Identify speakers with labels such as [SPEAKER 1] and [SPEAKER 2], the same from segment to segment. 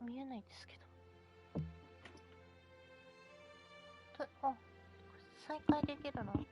[SPEAKER 1] 見えないですけど。あ、再開できるの？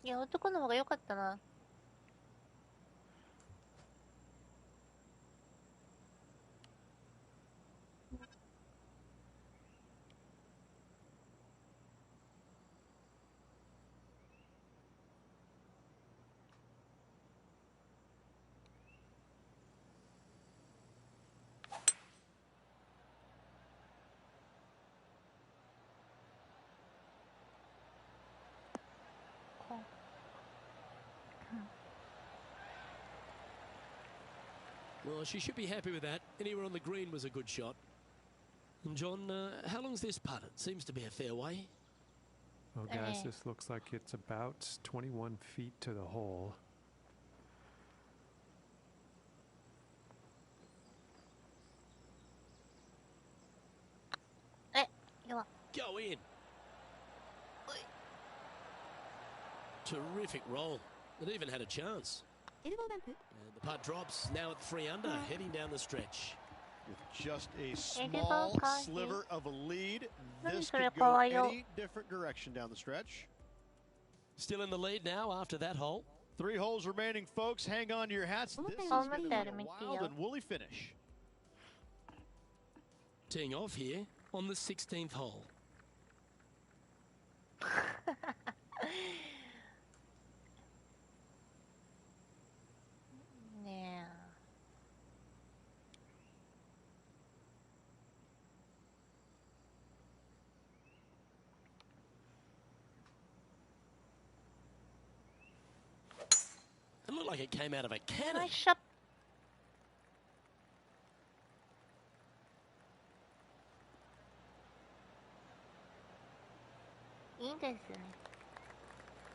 [SPEAKER 1] いや、男の方が良かったな。
[SPEAKER 2] Well, she should be happy with that. Anywhere on the green was a good shot. And John, how long's this putt? It seems to be a fair way.
[SPEAKER 3] Well, guys, this looks like it's about 21 feet to the hole.
[SPEAKER 2] Go in. Terrific roll. It even had a chance. And the putt drops, now at 3 under, heading down the stretch.
[SPEAKER 4] With just a small sliver of a lead, this could go any different direction down the stretch.
[SPEAKER 2] Still in the lead now after that hole.
[SPEAKER 4] 3 holes remaining, folks. Hang on to your hats. This is going to be a wild and woolly finish.
[SPEAKER 2] Teeing off here on the 16th hole.
[SPEAKER 1] Yeah.
[SPEAKER 2] It looked like it came out of a cannon.
[SPEAKER 1] Nice shot.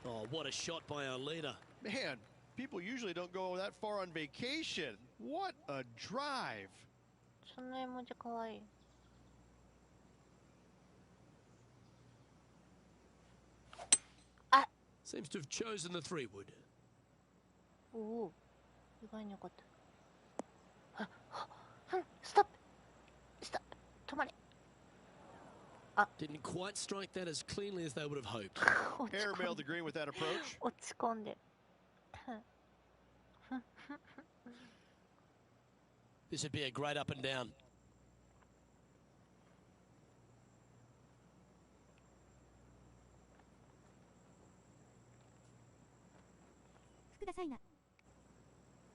[SPEAKER 2] Oh, what a shot by our leader.
[SPEAKER 4] Man, people usually don't go that far on vacation. What a drive.
[SPEAKER 1] その絵文字かわいい。
[SPEAKER 2] Seems to have chosen the 3-wood.
[SPEAKER 1] おお、意外に良かった。ストップ。ストップ。止まれ。
[SPEAKER 2] Didn't quite strike that as cleanly as they would have hoped.
[SPEAKER 4] Airmailed the green with that approach.
[SPEAKER 1] 落ち込んでる。
[SPEAKER 2] This would be a great up and down.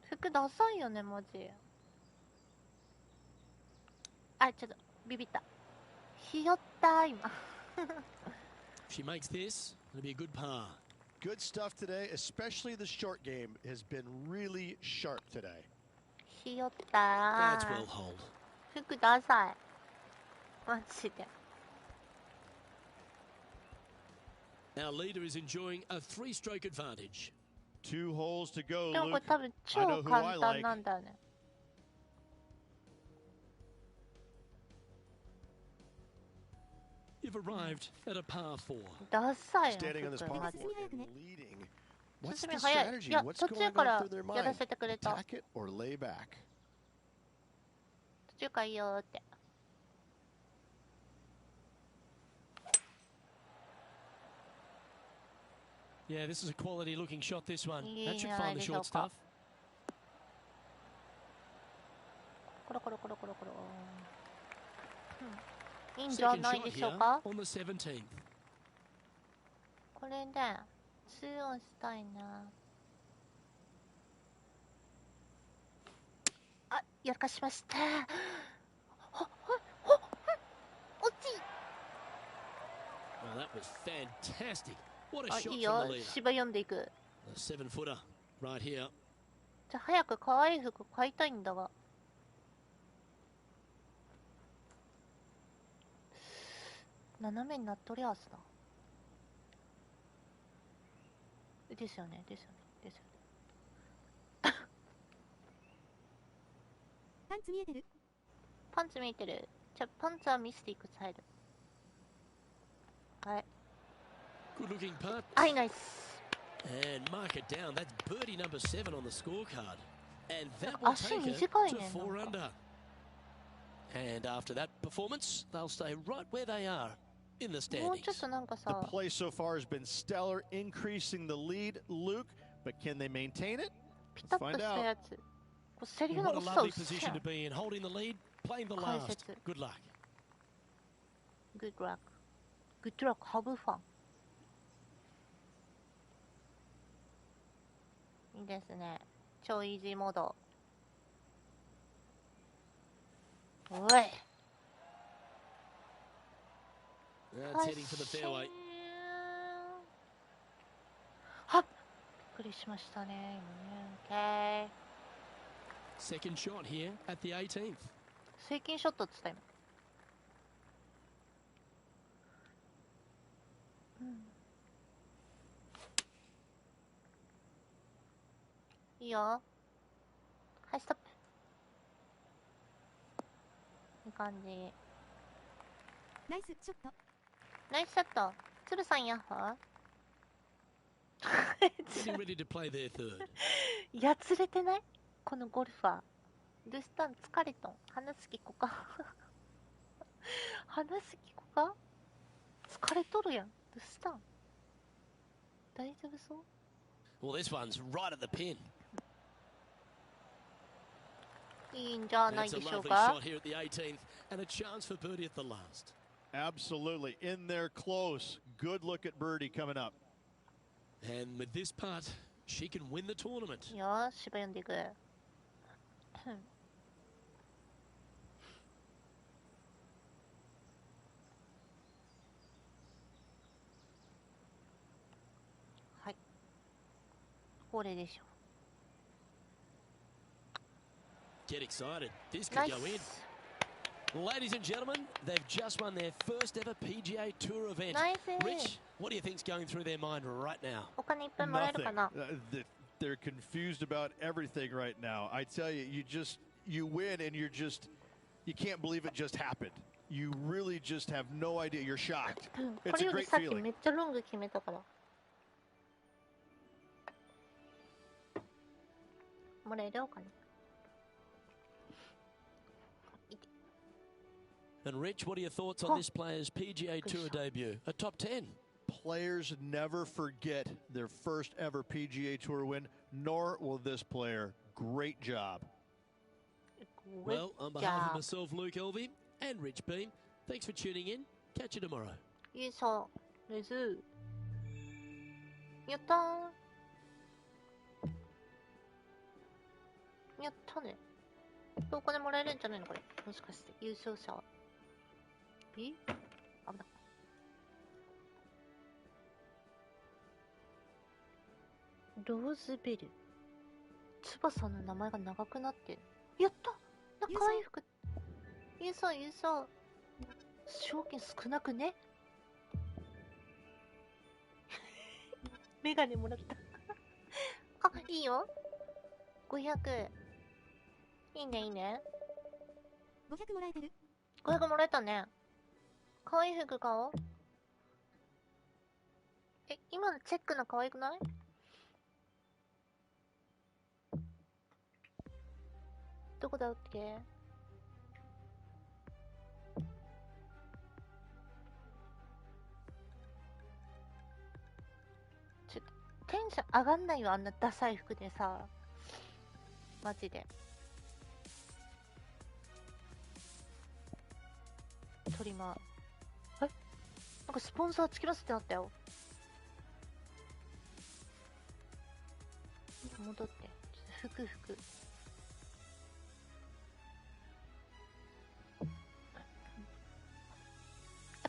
[SPEAKER 1] Fuku ダサいよね、マジ。あ、ちょっとビビった。ひよった今。
[SPEAKER 2] If she makes this, it'll be a good par.
[SPEAKER 4] Good stuff today, especially the short game has been really sharp today.
[SPEAKER 1] ひよったー。
[SPEAKER 2] That's well holed.
[SPEAKER 1] 服ダサい。マジで。
[SPEAKER 2] Our leader is enjoying a 3-stroke advantage.
[SPEAKER 4] 2 holes to go,
[SPEAKER 1] でもこれ
[SPEAKER 4] Luke.
[SPEAKER 1] 多分超簡単なんだよね。
[SPEAKER 2] you've arrived at a par 4.
[SPEAKER 1] ダサいな。
[SPEAKER 4] Standing on this par 4 and leading. What's
[SPEAKER 1] 進
[SPEAKER 4] the
[SPEAKER 1] み早い。
[SPEAKER 4] strategy?
[SPEAKER 1] いや、
[SPEAKER 4] What's
[SPEAKER 1] 途中
[SPEAKER 4] going
[SPEAKER 1] か
[SPEAKER 4] on
[SPEAKER 1] ら
[SPEAKER 4] through their
[SPEAKER 1] やら
[SPEAKER 4] mind?
[SPEAKER 1] せてくれた。
[SPEAKER 4] Attack it or lay back?
[SPEAKER 1] 途中からいいよって。
[SPEAKER 2] Yeah, this is a quality looking shot, this one.
[SPEAKER 1] いい
[SPEAKER 2] That
[SPEAKER 1] じ
[SPEAKER 2] should
[SPEAKER 1] ゃない
[SPEAKER 2] find
[SPEAKER 1] で
[SPEAKER 2] the
[SPEAKER 1] しょう
[SPEAKER 2] short
[SPEAKER 1] か。
[SPEAKER 2] stuff.
[SPEAKER 1] コロコロコロコロコロ。いいんじゃ
[SPEAKER 2] Second
[SPEAKER 1] ない
[SPEAKER 2] shot
[SPEAKER 1] でしょう
[SPEAKER 2] here
[SPEAKER 1] か。
[SPEAKER 2] on the 17th.
[SPEAKER 1] これで2オンしたいな。あ、やらかしました。ほ落ち。
[SPEAKER 2] Well, that was fantastic. What a
[SPEAKER 1] あ、
[SPEAKER 2] shot
[SPEAKER 1] いい
[SPEAKER 2] from
[SPEAKER 1] よ。
[SPEAKER 2] the leader.
[SPEAKER 1] 芝読んでいく。
[SPEAKER 2] A 7-footer right here.
[SPEAKER 1] じゃあ早く可愛い服買いたいんだが。斜めになっとりゃあすな。ですよね、ですよね、ですよね。
[SPEAKER 5] パンツ見えてる？
[SPEAKER 1] パンツ見えてる。じゃあパンツは見せていくスタイル。はい。
[SPEAKER 2] Good looking putt.
[SPEAKER 1] はい、ナイス。
[SPEAKER 2] And mark it down. That's birdie number 7 on the scorecard. And that will
[SPEAKER 1] 足
[SPEAKER 2] take it
[SPEAKER 1] 短い
[SPEAKER 2] to
[SPEAKER 1] ね。
[SPEAKER 2] 4 under. And after that performance, they'll stay right where they are in the
[SPEAKER 1] もうちょっ
[SPEAKER 2] standings.
[SPEAKER 1] となんか
[SPEAKER 4] The
[SPEAKER 1] さ、
[SPEAKER 4] play so far has been stellar, increasing the lead, Luke. But can they maintain it?
[SPEAKER 1] ピタッと
[SPEAKER 4] Let's
[SPEAKER 1] し
[SPEAKER 4] find
[SPEAKER 1] た
[SPEAKER 4] out.
[SPEAKER 1] やつ。こうセリフの
[SPEAKER 2] What a
[SPEAKER 1] 薄さ
[SPEAKER 2] lovely
[SPEAKER 1] 薄
[SPEAKER 2] position
[SPEAKER 1] や
[SPEAKER 2] to be in, holding the lead, playing the
[SPEAKER 1] 解
[SPEAKER 2] last.
[SPEAKER 1] 説。
[SPEAKER 2] Good luck.
[SPEAKER 1] Good luck. Good luck. Have fun. いいですね。超イージーモード。おい。
[SPEAKER 2] That's heading for the fairway.
[SPEAKER 1] はっ。びっくりしましたね。今ね。OK。
[SPEAKER 2] Second shot here at the 18th.
[SPEAKER 1] 正規ショットっつった今。いいよ。はい、ストップ。いい感じ。
[SPEAKER 5] ナイスショット。
[SPEAKER 1] ナイスショット。鶴さんやっほー。
[SPEAKER 2] Getting ready to play their third.
[SPEAKER 1] やつれてないこのゴルファー。どうしたん疲れとん話す聞こか話す聞こか疲れとるやん。どうしたん大丈夫そう
[SPEAKER 2] Well, this one's right at the pin.
[SPEAKER 1] いいんじゃない
[SPEAKER 2] That's a
[SPEAKER 1] でしょう
[SPEAKER 2] lovely
[SPEAKER 1] か
[SPEAKER 2] shot here at the 18th and a chance for birdie at the last.
[SPEAKER 4] Absolutely. In there close. Good look at birdie coming up.
[SPEAKER 2] And with this putt, she can win the tournament.
[SPEAKER 1] いいよ、芝読んでいく。はい。これでしょ。
[SPEAKER 2] Get excited. This
[SPEAKER 1] ナ
[SPEAKER 2] could
[SPEAKER 1] イ
[SPEAKER 2] go in.
[SPEAKER 1] ス。
[SPEAKER 2] Ladies and gentlemen, they've just won their first ever PGA Tour event.
[SPEAKER 1] ナイス。
[SPEAKER 2] Rich, what do you think's going through their mind right now?
[SPEAKER 1] お金いっぱいもらえる
[SPEAKER 4] Nothing.
[SPEAKER 1] かな
[SPEAKER 4] They're confused about everything right now. I tell you, you win and you can't believe it just happened. You really just have no idea. You're shocked.
[SPEAKER 1] こ
[SPEAKER 4] It's
[SPEAKER 1] れ
[SPEAKER 4] a
[SPEAKER 1] より
[SPEAKER 4] great
[SPEAKER 1] さっき
[SPEAKER 4] feeling.
[SPEAKER 1] めっちゃロング決めたから。もらえるお金。
[SPEAKER 2] And Rich, what are your thoughts on this player's PGA Tour debut? A top 10.
[SPEAKER 4] Players never forget their first ever PGA Tour win, nor will this player. Great job.
[SPEAKER 2] Well, on behalf of myself, Luke Elvey, and Rich Beam, thanks for tuning in. Catch you tomorrow.
[SPEAKER 1] いいさ、レズ。やったー。やったね。お金もらえるんじゃないのこれ。もしかして優勝者は。危ない。ローズベル。翼の名前が長くなってる。やったな、かわいい服。優勝、優勝。賞金少なくねメガネもらった。あ、いいよ。500。いいね、いいね。
[SPEAKER 5] 500もらえてる。
[SPEAKER 1] 500もらえたね。かわいい服買おう。え、今のチェックの可愛くない？どこだっけ？ちょっとテンション上がんないよ、あんなダサい服でさ。マジで。トリマー。え？なんかスポンサーつきますってなったよ。戻って。ちょっと服。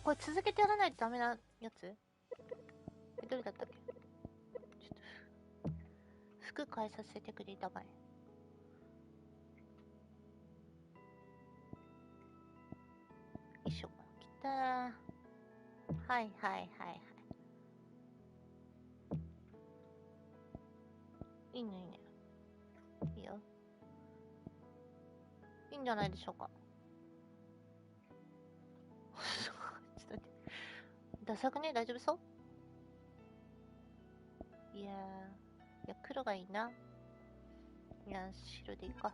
[SPEAKER 1] これ続けてやらないとダメなやつ？どれだったっけ？ちょっと服変えさせてくれたまえ。よいしょ。きたー。はいはいはいはい。いいねいいね。いいよ。いいんじゃないでしょうか。ちょっと待って。ダサくね？大丈夫そう？いや黒がいいな。いや、白でいいか。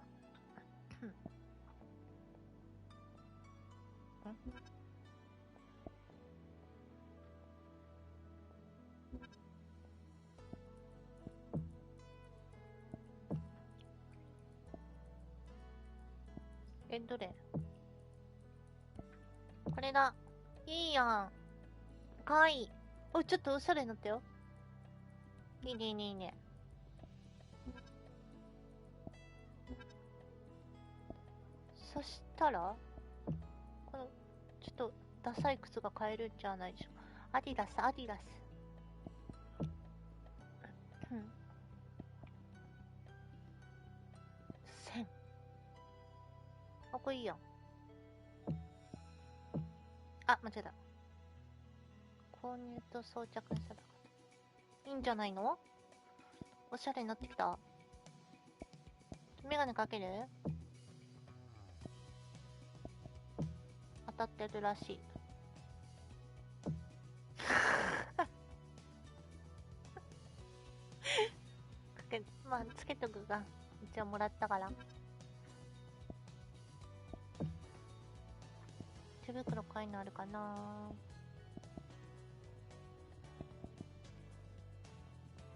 [SPEAKER 1] どれ？これだ。いいやん。かわいい。お、ちょっとおしゃれになったよ。いいねいいねいいね。そしたら、この、ちょっと、ダサい靴が買えるんじゃないでしょうか。アディダス。うん。1000。あ、これいいやん。あ、間違えた。購入と装着しただいいんじゃないの？おしゃれになってきた。メガネかける？当たってるらしい。まあ、つけとくが。一応もらったから。手袋買いのあるかな？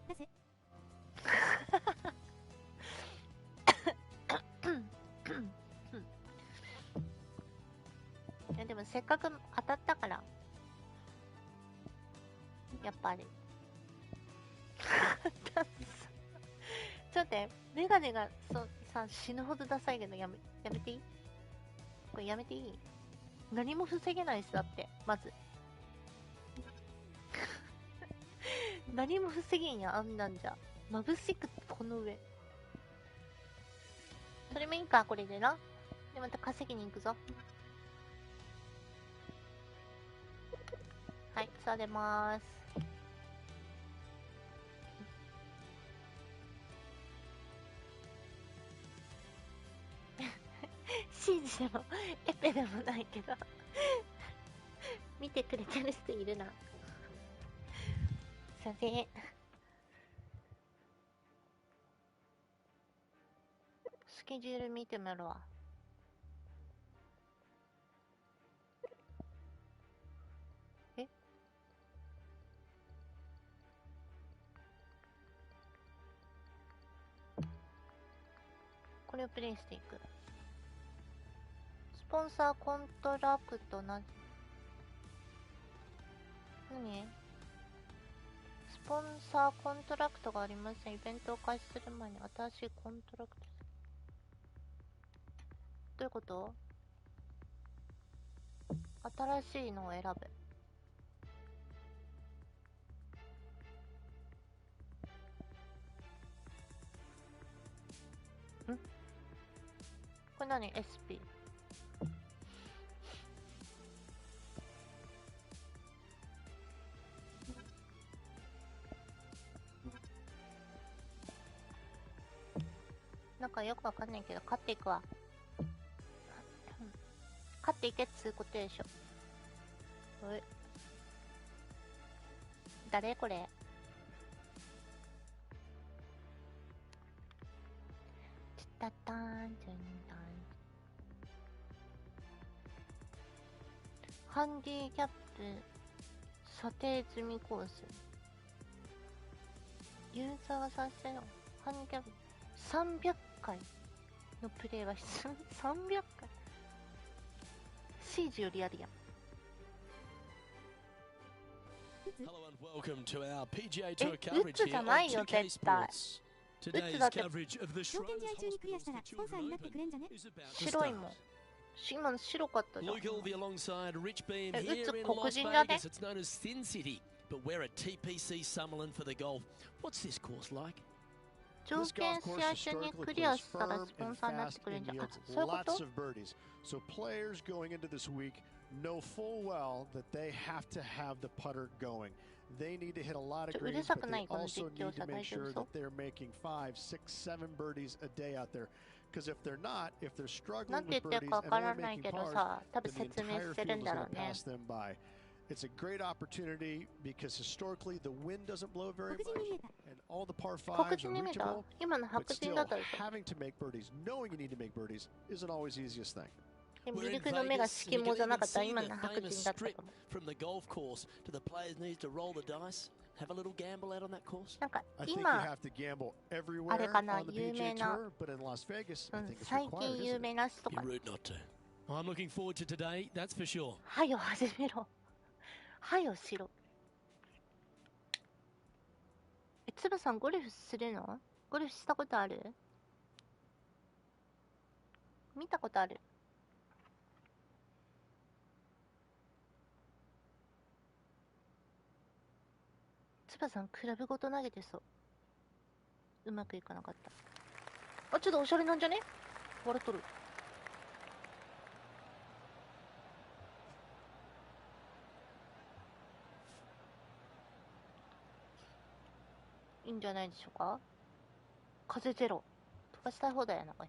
[SPEAKER 5] なぜ？
[SPEAKER 1] いやでもせっかく当たったから。やっぱり。ちょっと待って、メガネがさ、死ぬほどダサいけどやめていい？これやめていい？何も防げないし、だって、まず。何も防げんや、あんなんじゃ。眩しくこの上。それもいいか、これでな。で、また稼ぎに行くぞ。はい、座れまーす。シージでも、エペでもないけど。見てくれてる人いるな。すいません。スケジュール見てみるわ。え？これをプレイしていく。スポンサーコントラクト何？スポンサーコントラクトがありません。イベントを開始する前に新しいコントラクト。どういうこと？新しいのを選ぶ。これ何？ SP。なんかよくわかんないけど、勝っていくわ。勝っていけっつうことでしょ。おい。誰これ。チタタンチュンタン。ハンディキャップ査定済みコース。ユーザーさせのハンディキャップ300回のプレイは必要。300回。シージよりあるやん。
[SPEAKER 2] Hello and welcome to our PGA Tour coverage
[SPEAKER 1] 打つじ
[SPEAKER 2] here
[SPEAKER 1] ゃ
[SPEAKER 2] on
[SPEAKER 1] ないよ
[SPEAKER 2] 2K
[SPEAKER 1] 絶対。
[SPEAKER 2] Sports.
[SPEAKER 1] 打つ
[SPEAKER 2] Today's
[SPEAKER 1] だって
[SPEAKER 2] coverage of the
[SPEAKER 5] 条件
[SPEAKER 2] Schroders
[SPEAKER 5] 試合中にクリアしたら
[SPEAKER 2] Hospital
[SPEAKER 5] スポンサーになってくれんじゃね
[SPEAKER 2] is about to
[SPEAKER 1] 白い
[SPEAKER 2] start.
[SPEAKER 1] もん。今の白かったじゃん。
[SPEAKER 2] Luke Ilvey alongside Rich Beam
[SPEAKER 1] え、
[SPEAKER 2] here
[SPEAKER 1] 打つ
[SPEAKER 2] in
[SPEAKER 1] 黒
[SPEAKER 2] Las
[SPEAKER 1] 人だね。
[SPEAKER 2] Vegas. It's known as Thin City, but we're at TPC Summerlin for the golf. What's this course like?
[SPEAKER 1] 条件試合中にクリアしたらスポンサーになってくれるんじゃん。あ、そういうこと？
[SPEAKER 4] Lots of birdies. So players going into this week know full well that they have to have the putter going. They need to hit a lot of
[SPEAKER 1] うる
[SPEAKER 4] greens,
[SPEAKER 1] さ
[SPEAKER 4] but
[SPEAKER 1] くな
[SPEAKER 4] they
[SPEAKER 1] いこの
[SPEAKER 4] also
[SPEAKER 1] 実況
[SPEAKER 4] need
[SPEAKER 1] 者
[SPEAKER 4] to
[SPEAKER 1] 大
[SPEAKER 4] make
[SPEAKER 1] 丈夫
[SPEAKER 4] sure
[SPEAKER 1] そ
[SPEAKER 4] that
[SPEAKER 1] う？
[SPEAKER 4] they're making 5, 6, 7 birdies a day out there. Because if they're not, if they're
[SPEAKER 1] な
[SPEAKER 4] struggling
[SPEAKER 1] んて言
[SPEAKER 4] with
[SPEAKER 1] ってる
[SPEAKER 4] birdies
[SPEAKER 1] かわ
[SPEAKER 4] and
[SPEAKER 1] から
[SPEAKER 4] only
[SPEAKER 1] ない
[SPEAKER 4] making
[SPEAKER 1] けど
[SPEAKER 4] pars,
[SPEAKER 1] さ、多分
[SPEAKER 4] then the
[SPEAKER 1] 説明
[SPEAKER 4] entire
[SPEAKER 1] してる
[SPEAKER 4] field
[SPEAKER 1] ん
[SPEAKER 4] is
[SPEAKER 1] だ
[SPEAKER 4] going
[SPEAKER 1] ろ
[SPEAKER 4] to
[SPEAKER 1] うね。
[SPEAKER 4] pass them by. It's a great opportunity because historically the wind doesn't blow very
[SPEAKER 5] 黒人に見え
[SPEAKER 4] much,
[SPEAKER 5] た
[SPEAKER 4] and all the par
[SPEAKER 1] 黒
[SPEAKER 4] 5s
[SPEAKER 1] 人
[SPEAKER 4] are
[SPEAKER 1] に見えた？
[SPEAKER 4] reachable.
[SPEAKER 1] 今の
[SPEAKER 4] But
[SPEAKER 1] 白人
[SPEAKER 4] still,
[SPEAKER 1] だったでしょ。
[SPEAKER 4] having to make birdies, knowing you need to make birdies, isn't always the easiest thing.
[SPEAKER 1] でも
[SPEAKER 2] We're
[SPEAKER 1] ミ
[SPEAKER 2] in
[SPEAKER 1] ルクの目が
[SPEAKER 2] Vegas,
[SPEAKER 1] 色
[SPEAKER 2] and you
[SPEAKER 1] 盲
[SPEAKER 2] can
[SPEAKER 1] じゃな
[SPEAKER 2] even
[SPEAKER 1] かったら
[SPEAKER 2] see
[SPEAKER 1] 今
[SPEAKER 2] the
[SPEAKER 1] の白
[SPEAKER 2] famous
[SPEAKER 1] 人だったと
[SPEAKER 2] strip
[SPEAKER 1] 思う。
[SPEAKER 2] from the golf course. Do the players need to roll the dice? Have a little gamble out on that course?
[SPEAKER 1] なんか
[SPEAKER 4] I think you
[SPEAKER 1] 今、
[SPEAKER 4] have to gamble
[SPEAKER 1] あれ
[SPEAKER 4] everywhere
[SPEAKER 1] かな、
[SPEAKER 4] on the
[SPEAKER 1] 有
[SPEAKER 4] PGA
[SPEAKER 1] 名な、
[SPEAKER 4] Tour, but in Las Vegas,
[SPEAKER 1] う
[SPEAKER 4] I
[SPEAKER 1] ん、
[SPEAKER 4] think it's
[SPEAKER 1] 最
[SPEAKER 4] required,
[SPEAKER 1] 近
[SPEAKER 4] isn't
[SPEAKER 1] 有
[SPEAKER 4] it?
[SPEAKER 1] 名な人と
[SPEAKER 2] Be
[SPEAKER 1] か。
[SPEAKER 2] rude not to. I'm looking forward to today, that's for sure.
[SPEAKER 1] はよ始めろ。はよしろ。え、つばさんゴルフするの？ゴルフしたことある？見たことある？つばさんクラブごと投げてそう。うまくいかなかった。あ、ちょっとおしゃれなんじゃね？笑っとる。いいんじゃないでしょうか。風ゼロ。飛ばしたい放題やな、これ。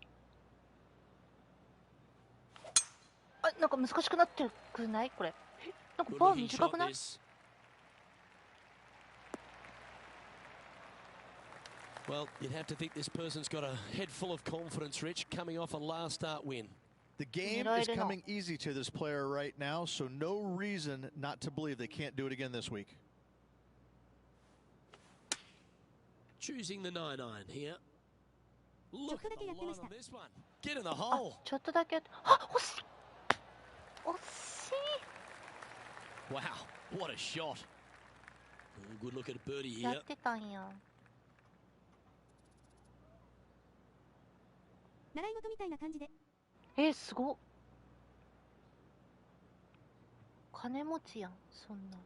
[SPEAKER 1] あ、なんか難しくなってくないこれ。え、なんか
[SPEAKER 2] Good
[SPEAKER 1] バー
[SPEAKER 2] looking
[SPEAKER 1] 短
[SPEAKER 2] shot
[SPEAKER 1] くない？
[SPEAKER 2] this. Well, you'd have to think this person's got a head full of confidence, Rich, coming off a last start win.
[SPEAKER 4] The game is coming easy to this player right now, so no reason not to believe they can't do it again this week.
[SPEAKER 2] Choosing the 9-iron here. Look at the line on this one. Get in the
[SPEAKER 1] あ
[SPEAKER 2] hole.
[SPEAKER 1] ちょっとだけ。あ、惜しい。惜しい。
[SPEAKER 2] Wow, what a shot. Oh, good look at a birdie
[SPEAKER 1] や
[SPEAKER 2] here.
[SPEAKER 1] ってたんや。
[SPEAKER 5] 習い事みたいな感じで
[SPEAKER 1] すごっ。金持ちやん、そんな。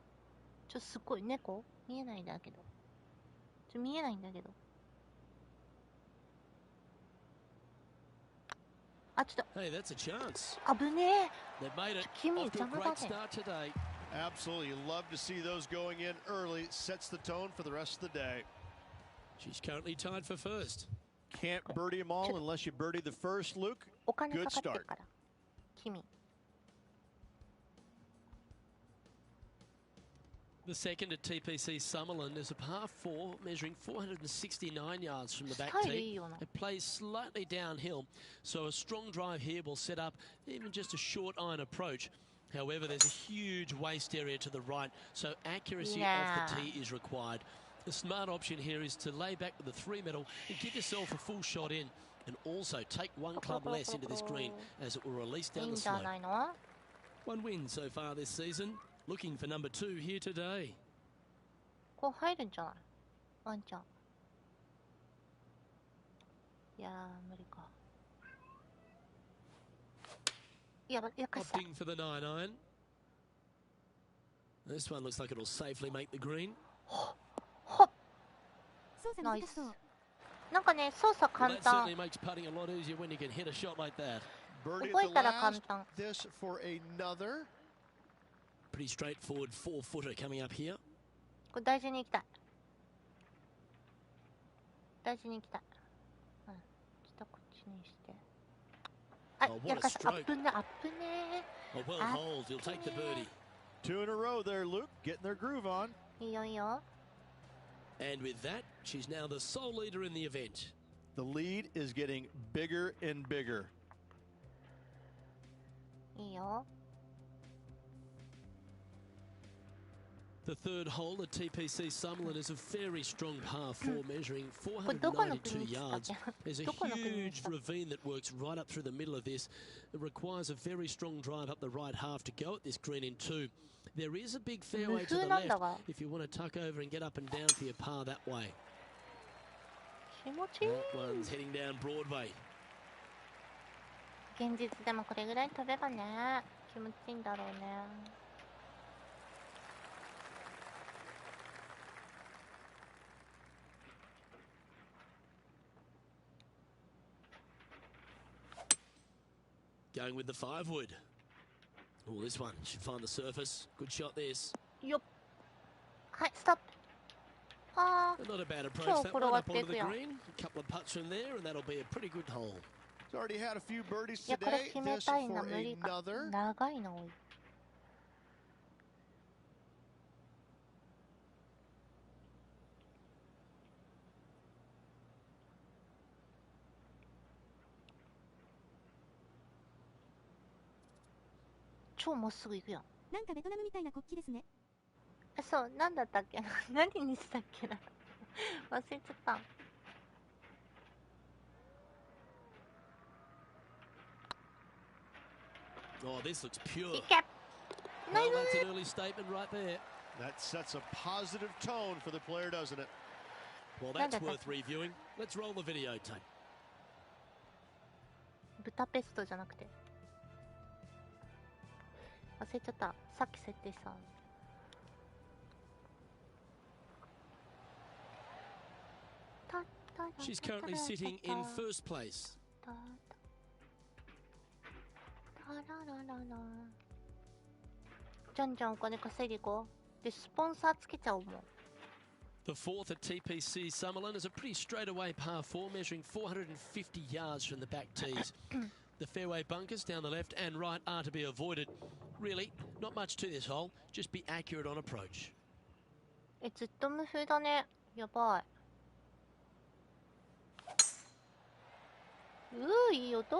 [SPEAKER 1] すっごい猫見えないんだけど。見えないんだけど。あ、ちょっ
[SPEAKER 2] Hey, that's a chance.
[SPEAKER 1] と、危ね
[SPEAKER 2] They've made it
[SPEAKER 1] え。君
[SPEAKER 2] off to
[SPEAKER 1] 邪
[SPEAKER 2] a
[SPEAKER 1] 魔だ
[SPEAKER 2] great
[SPEAKER 1] ね。
[SPEAKER 2] start today.
[SPEAKER 4] Absolutely. You love to see those going in early. Sets the tone for the rest of the day.
[SPEAKER 2] She's currently tied for first.
[SPEAKER 4] Can't birdie them all unless you birdie the first, Luke.
[SPEAKER 1] お金
[SPEAKER 4] Good
[SPEAKER 1] かかって
[SPEAKER 4] start.
[SPEAKER 1] るから。君。
[SPEAKER 2] The second at TPC Summerlin is a par 4 measuring 469 yards from the back
[SPEAKER 1] スタイルいい
[SPEAKER 2] tee.
[SPEAKER 1] よな。
[SPEAKER 2] It plays slightly downhill, so a strong drive here will set up even just a short iron approach. However, there's a huge waste area to the right, so accuracy off the tee is required. The smart option here is to lay back with the 3 metal and give yourself a full shot in, and also take one club less into this green as it will release
[SPEAKER 1] いい
[SPEAKER 2] down
[SPEAKER 1] ん
[SPEAKER 2] the
[SPEAKER 1] じゃ
[SPEAKER 2] slope.
[SPEAKER 1] ないの？
[SPEAKER 2] One win so far this season. Looking for number 2 here today.
[SPEAKER 1] こう入るんじゃない？ワンちゃん。いやー、無理か。やかした。
[SPEAKER 2] Opting for the 9-iron. This one looks like it'll safely make the green.
[SPEAKER 1] ほっ。
[SPEAKER 5] 操作
[SPEAKER 1] ナイス
[SPEAKER 5] 難しそう。
[SPEAKER 1] なんかね、操作
[SPEAKER 2] Well,
[SPEAKER 1] 簡
[SPEAKER 2] that
[SPEAKER 1] 単
[SPEAKER 2] certainly。makes putting a lot easier when you can hit a shot like that.
[SPEAKER 4] Birdie
[SPEAKER 1] 覚
[SPEAKER 4] at
[SPEAKER 1] え
[SPEAKER 4] the
[SPEAKER 1] たら簡
[SPEAKER 4] last.
[SPEAKER 1] 単。
[SPEAKER 4] This for another.
[SPEAKER 2] Pretty straightforward 4-footer coming up here.
[SPEAKER 1] これ大事に行きたい。大事に行きたい。うん。ちょっとこっちにして。あ、
[SPEAKER 2] Oh, what a
[SPEAKER 1] やらかした。ア
[SPEAKER 2] stroke.
[SPEAKER 1] ップね、アップね
[SPEAKER 2] A well
[SPEAKER 1] Ah,
[SPEAKER 2] hold, he'll take the birdie.
[SPEAKER 4] Two in a row there, Luke, getting their groove on.
[SPEAKER 1] いいよいいよ。
[SPEAKER 2] And with that, she's now the sole leader in the event.
[SPEAKER 4] The lead is getting bigger and bigger.
[SPEAKER 1] いいよ。
[SPEAKER 2] The third hole, the TPC Summerlin, is a very strong par 4 measuring
[SPEAKER 1] これどこの国
[SPEAKER 2] 492
[SPEAKER 1] に来たっ
[SPEAKER 2] yards.
[SPEAKER 1] け
[SPEAKER 2] There's a
[SPEAKER 1] どこの国に来
[SPEAKER 2] huge
[SPEAKER 1] た
[SPEAKER 2] ravine that works right up through the middle of this. It requires a very strong drive up the right half to go at this green in 2. There is a big fairway to the
[SPEAKER 1] 無風なんだ
[SPEAKER 2] left
[SPEAKER 1] わ。
[SPEAKER 2] if you want to tuck over and get up and down for your par that way.
[SPEAKER 1] 気持ちいい。
[SPEAKER 2] That one's heading down Broadway.
[SPEAKER 1] 現実でもこれぐらい飛べばね、気持ちいいんだろうね。
[SPEAKER 2] Going with the 5 wood. Oh, this one should find the surface. Good shot, this.
[SPEAKER 1] よっ。はい、ストップ。あ
[SPEAKER 2] Not a bad approach,
[SPEAKER 1] Sure,
[SPEAKER 2] that
[SPEAKER 1] put
[SPEAKER 2] one
[SPEAKER 1] it
[SPEAKER 2] up
[SPEAKER 1] like
[SPEAKER 2] onto the
[SPEAKER 1] this, yeah.
[SPEAKER 2] green. A couple of putts from there, and that'll be a pretty good hole.
[SPEAKER 4] He's already had a few birdies
[SPEAKER 1] いや、これ
[SPEAKER 4] today.
[SPEAKER 1] 決め
[SPEAKER 4] This
[SPEAKER 1] たいな、
[SPEAKER 4] for
[SPEAKER 1] 無理か。
[SPEAKER 4] another.
[SPEAKER 1] 長いな、おい。超まっすぐ行くやん。
[SPEAKER 5] なんかベトナムみたいな国旗ですね。
[SPEAKER 1] そう、なんだったっけな。何にしたっけな。忘れちゃった。
[SPEAKER 2] Oh, this looks pure.
[SPEAKER 1] いけ。ナイ
[SPEAKER 2] Well, that's
[SPEAKER 1] ス。
[SPEAKER 2] an early statement right there.
[SPEAKER 4] That sets a positive tone for the player, doesn't it?
[SPEAKER 2] Well,
[SPEAKER 1] No,
[SPEAKER 2] that's
[SPEAKER 1] that's
[SPEAKER 2] worth reviewing. Let's roll the videotape.
[SPEAKER 1] ブタペストじゃなくて。忘れちゃった。さっき設定した。
[SPEAKER 2] She's currently sitting in first place.
[SPEAKER 1] じゃんじゃんお金稼いでいこう。で、スポンサーつけちゃおうもん。
[SPEAKER 2] The fourth at TPC Summerlin is a pretty straightaway par 4 measuring 450 yards from the back tees. The fairway bunkers down the left and right are to be avoided. Really, not much to this hole. Just be accurate on approach.
[SPEAKER 1] ずっと無風だね。やばい。いい音。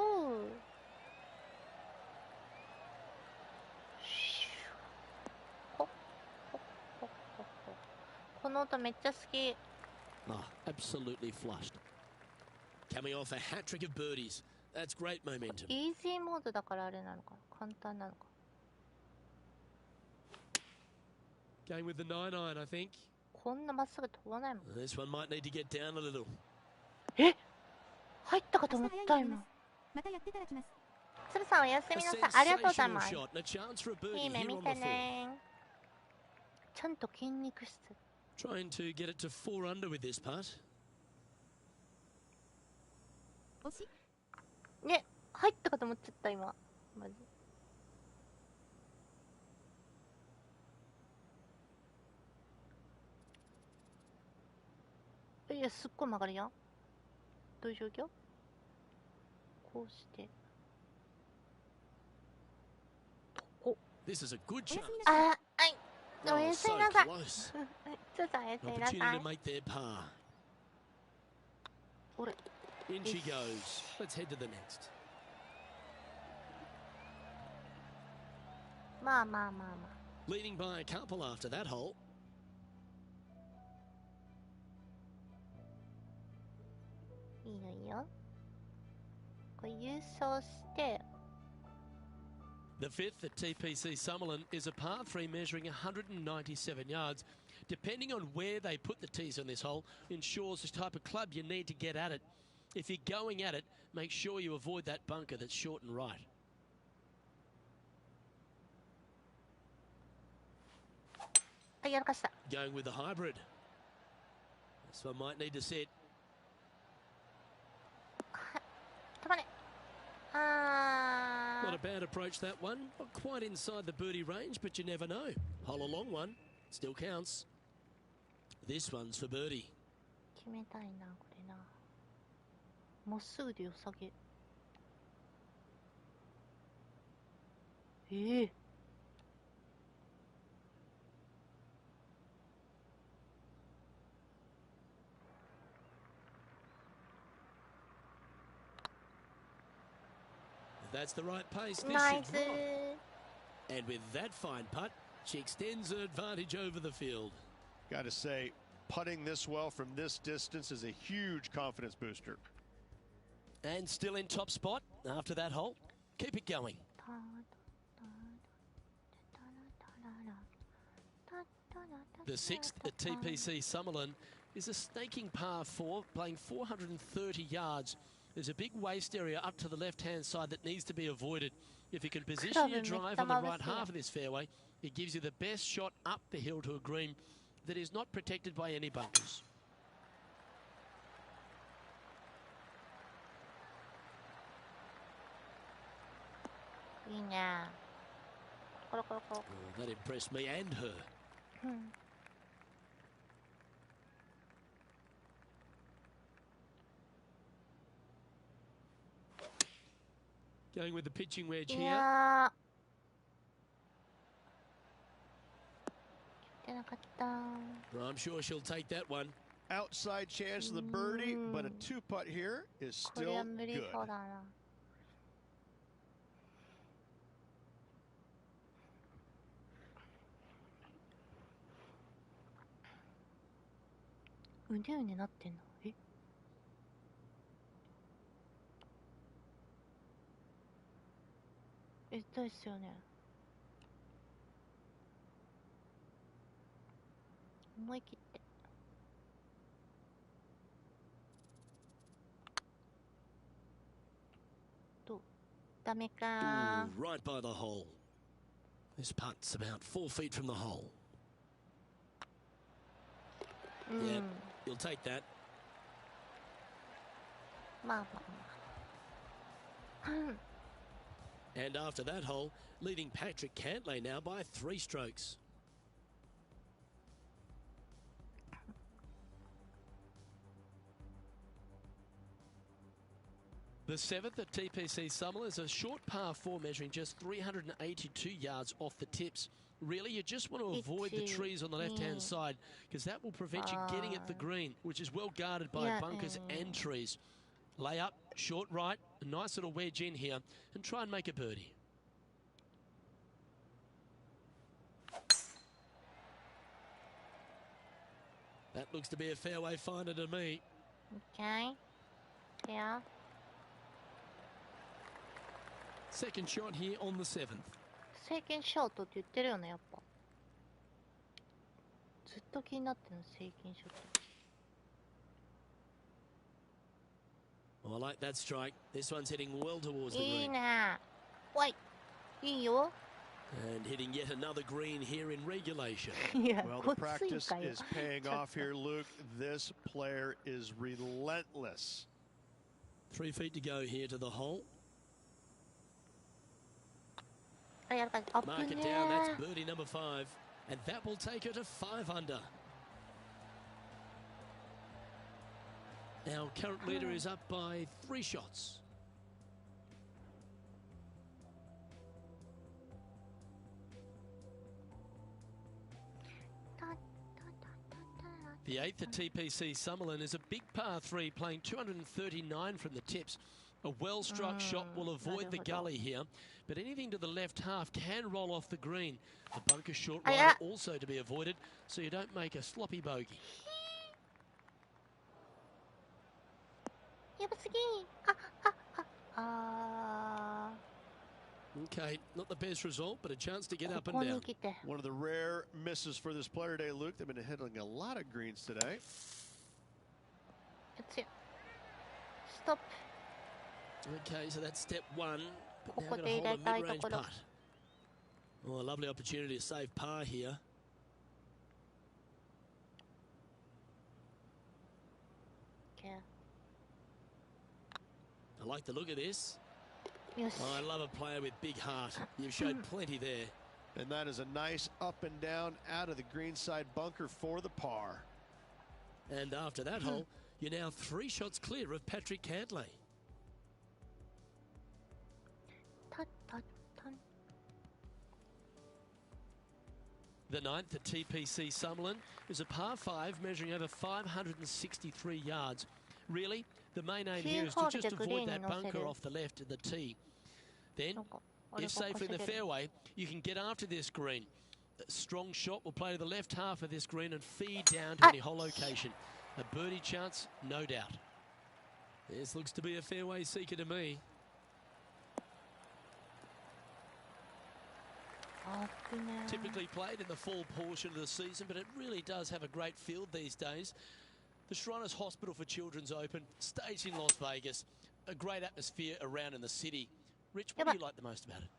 [SPEAKER 1] この音めっちゃ好き。
[SPEAKER 2] Ah, absolutely flushed. Coming off a hat trick of birdies. That's great momentum.
[SPEAKER 1] イージーモードだからあれなのかな。簡単なのか。
[SPEAKER 2] Going with the 9-iron, I think.
[SPEAKER 1] こんなまっすぐ飛ばないもん。
[SPEAKER 2] This one might need to get down a little.
[SPEAKER 1] え、入ったかと
[SPEAKER 5] 明
[SPEAKER 1] 思った今
[SPEAKER 5] 日早いと思います。。またやってたら来ます。
[SPEAKER 1] 鶴さんおやすみ
[SPEAKER 2] A
[SPEAKER 1] なさい。ありがとうござい
[SPEAKER 2] sensational
[SPEAKER 1] ます。
[SPEAKER 2] shot and a chance for a birdie
[SPEAKER 1] いい目
[SPEAKER 2] here
[SPEAKER 1] 見
[SPEAKER 2] on
[SPEAKER 1] て
[SPEAKER 2] the fourth.
[SPEAKER 1] ね。ちゃんと筋肉質。
[SPEAKER 2] Trying to get it to 4 under with this putt.
[SPEAKER 5] 惜しい。
[SPEAKER 1] ね、入ったかと思っちゃった今。マジ。いや、すっごい曲がるやん。どういう状況？こうして。ここ。
[SPEAKER 2] This is a good
[SPEAKER 5] おや
[SPEAKER 2] chance.
[SPEAKER 5] すみなさい。
[SPEAKER 1] はい。お
[SPEAKER 2] Oh,
[SPEAKER 1] やす
[SPEAKER 2] so
[SPEAKER 1] みなさい。
[SPEAKER 2] close.
[SPEAKER 1] ちょっとおやす
[SPEAKER 2] An
[SPEAKER 1] みなさ
[SPEAKER 2] opportunity
[SPEAKER 1] い
[SPEAKER 2] to。make their par.
[SPEAKER 1] 俺。
[SPEAKER 2] In she goes. Let's head to the next.
[SPEAKER 1] まあまあまあまあ。
[SPEAKER 2] Leading by a couple after that hole.
[SPEAKER 1] いいよいいよ。これ優勝して、
[SPEAKER 2] The fifth at TPC Summerlin is a par 3 measuring 197 yards. Depending on where they put the tees on this hole, ensures the type of club you need to get at it. If you're going at it, make sure you avoid that bunker that's short and right.
[SPEAKER 1] あ、やらかした。
[SPEAKER 2] Going with the hybrid. This one might need to set.
[SPEAKER 1] たまね。あ
[SPEAKER 2] Not a bad approach, that one. Not quite inside the birdie range, but you never know. Hole a long one. Still counts. This one's for birdie.
[SPEAKER 1] 決めたいな、これな。まっすぐでよさげ。
[SPEAKER 2] That's the right pace. This
[SPEAKER 1] Nice.
[SPEAKER 2] should drop. And with that fine putt, she extends her advantage over the field.
[SPEAKER 4] Got to say, putting this well from this distance is a huge confidence booster.
[SPEAKER 2] And still in top spot after that hole. Keep it going. The sixth at TPC Summerlin is a snaking par 4, playing 430 yards. There's a big waste area up to the left-hand side that needs to be avoided. If you can position your drive on the right half of this fairway, it gives you the best shot up the hill to a green that is not protected by any bunkers. Oh, that impressed me and her. Going with the pitching wedge here. I'm sure she'll take that one.
[SPEAKER 4] Outside chance of the birdie, but a two-putt here is still good.
[SPEAKER 2] Ooh, right by the hole. This putt's about 4 feet from the hole. Yeah, you'll take that. And after that hole, leading Patrick Cantlay now by 3 strokes. The 7th at TPC Summerlin is a short par 4 measuring just 382 yards off the tips. Really, you just want to avoid the trees on the left-hand side because that will prevent you getting at the green, which is well guarded by bunkers and trees. Lay up, short right, a nice little wedge in here, and try and make a birdie. That looks to be a fairway finder to me.
[SPEAKER 1] Okay. Yeah.
[SPEAKER 2] Second shot here on the 7th.
[SPEAKER 1] 政権ショートって言ってるよね、やっぱ。ずっと気になってるの、政権ショート。
[SPEAKER 2] Oh, I like that strike. This one's heading well towards the
[SPEAKER 1] いい
[SPEAKER 2] green.
[SPEAKER 1] ね。わい。いいよ。
[SPEAKER 2] And hitting yet another green here in regulation.
[SPEAKER 1] いや、
[SPEAKER 4] Well,
[SPEAKER 1] こ
[SPEAKER 4] the
[SPEAKER 1] つい
[SPEAKER 4] practice
[SPEAKER 1] かよ。
[SPEAKER 4] is paying off here, Luke. This player is relentless.
[SPEAKER 2] 3 feet to go here to the hole.
[SPEAKER 1] あ、やるか。あぶ
[SPEAKER 2] Mark it
[SPEAKER 1] ね
[SPEAKER 2] down. That's
[SPEAKER 1] ー。
[SPEAKER 2] birdie number 5. And that will take her to 5 under. Our current leader is up by 3 shots. The 8th at TPC Summerlin is a big par 3 playing 239 from the tips. A well-struck shot will avoid the gully here, but anything to the left half can roll off the green. The bunker short right also to be avoided, so you don't make a sloppy bogey.
[SPEAKER 1] やばすぎ。あ。
[SPEAKER 2] Okay, not the best result, but a chance to get up
[SPEAKER 1] ここ
[SPEAKER 2] and
[SPEAKER 1] に
[SPEAKER 2] down.
[SPEAKER 1] 来て。
[SPEAKER 4] One of the rare misses for this player today, Luke. They've been hitting a lot of greens today.
[SPEAKER 1] 強い。ストップ。
[SPEAKER 2] Okay, so that's step 1. But now
[SPEAKER 1] ここ
[SPEAKER 2] going
[SPEAKER 1] で
[SPEAKER 2] to
[SPEAKER 1] 入れ
[SPEAKER 2] hold a
[SPEAKER 1] たいと
[SPEAKER 2] mid-range
[SPEAKER 1] ころ。
[SPEAKER 2] putt. Oh, a lovely opportunity to save par here.
[SPEAKER 1] Okay.
[SPEAKER 2] I like the look of this.
[SPEAKER 1] よし。
[SPEAKER 2] Oh, I love a player with big heart. You've showed plenty there.
[SPEAKER 4] And that is a nice up and down out of the greenside bunker for the par.
[SPEAKER 2] And after that hole, you're now 3 shots clear of Patrick Cantlay.
[SPEAKER 1] たったったん。
[SPEAKER 2] The 9th at TPC Summerlin is a par 5 measuring over 563 yards. Really, the main aim here is to just avoid that bunker off the left of the tee. Then,
[SPEAKER 1] なんかあれ
[SPEAKER 2] if
[SPEAKER 1] が
[SPEAKER 2] safely in the
[SPEAKER 1] 稼げる
[SPEAKER 2] fairway, you can get after this green. A strong shot will play to the left half of this green and feed down to any hole location. A birdie chance, no doubt. This looks to be a fairway seeker to me.
[SPEAKER 1] 危ね
[SPEAKER 2] Typically played in the fall portion of the season, but it really does have a great field these days. The Shriners Hospital for Children's Open, staged in Las Vegas, a great atmosphere around in the city. Rich, what do you like the most about it?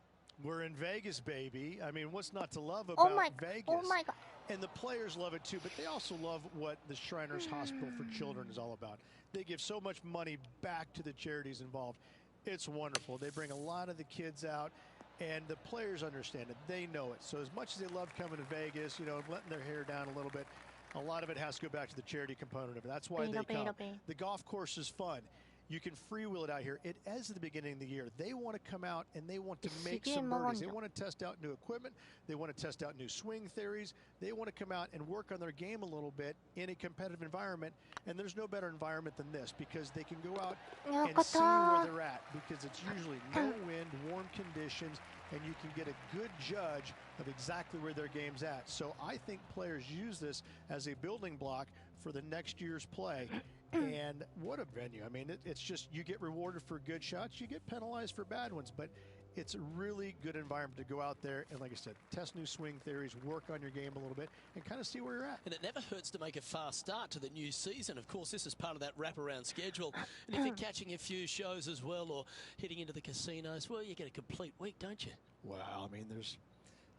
[SPEAKER 4] We're in Vegas, baby. I mean, what's not to love
[SPEAKER 1] Oh
[SPEAKER 4] about
[SPEAKER 1] my,
[SPEAKER 4] Vegas?
[SPEAKER 1] oh my god.
[SPEAKER 4] And the players love it too, but they also love what the Shriners Hospital for Children is all about. They give so much money back to the charities involved. It's wonderful. They bring a lot of the kids out, and the players understand it. They know it. So as much as they love coming to Vegas, you know, letting their hair down a little bit, a lot of it has to go back to the charity component of it. That's why they come. The golf course is fun. You can freewheel it out here. It is at the beginning of the year. They want to come out and they want to make some birdies. They want to test out new equipment. They want to test out new swing theories. They want to come out and work on their game a little bit in a competitive environment. And there's no better environment than this because they can go out and see where they're at because it's usually no wind, warm conditions, and you can get a good judge of exactly where their game's at. So I think players use this as a building block for the next year's play. And what a venue. I mean, it's just you get rewarded for good shots. You get penalized for bad ones. But it's a really good environment to go out there and, like I said, test new swing theories, work on your game a little bit, and kind of see where you're at.
[SPEAKER 2] And it never hurts to make a fast start to the new season. Of course, this is part of that wraparound schedule. And if you're catching a few shows as well or hitting into the casinos, well, you get a complete week, don't you?
[SPEAKER 4] Wow. I mean, there's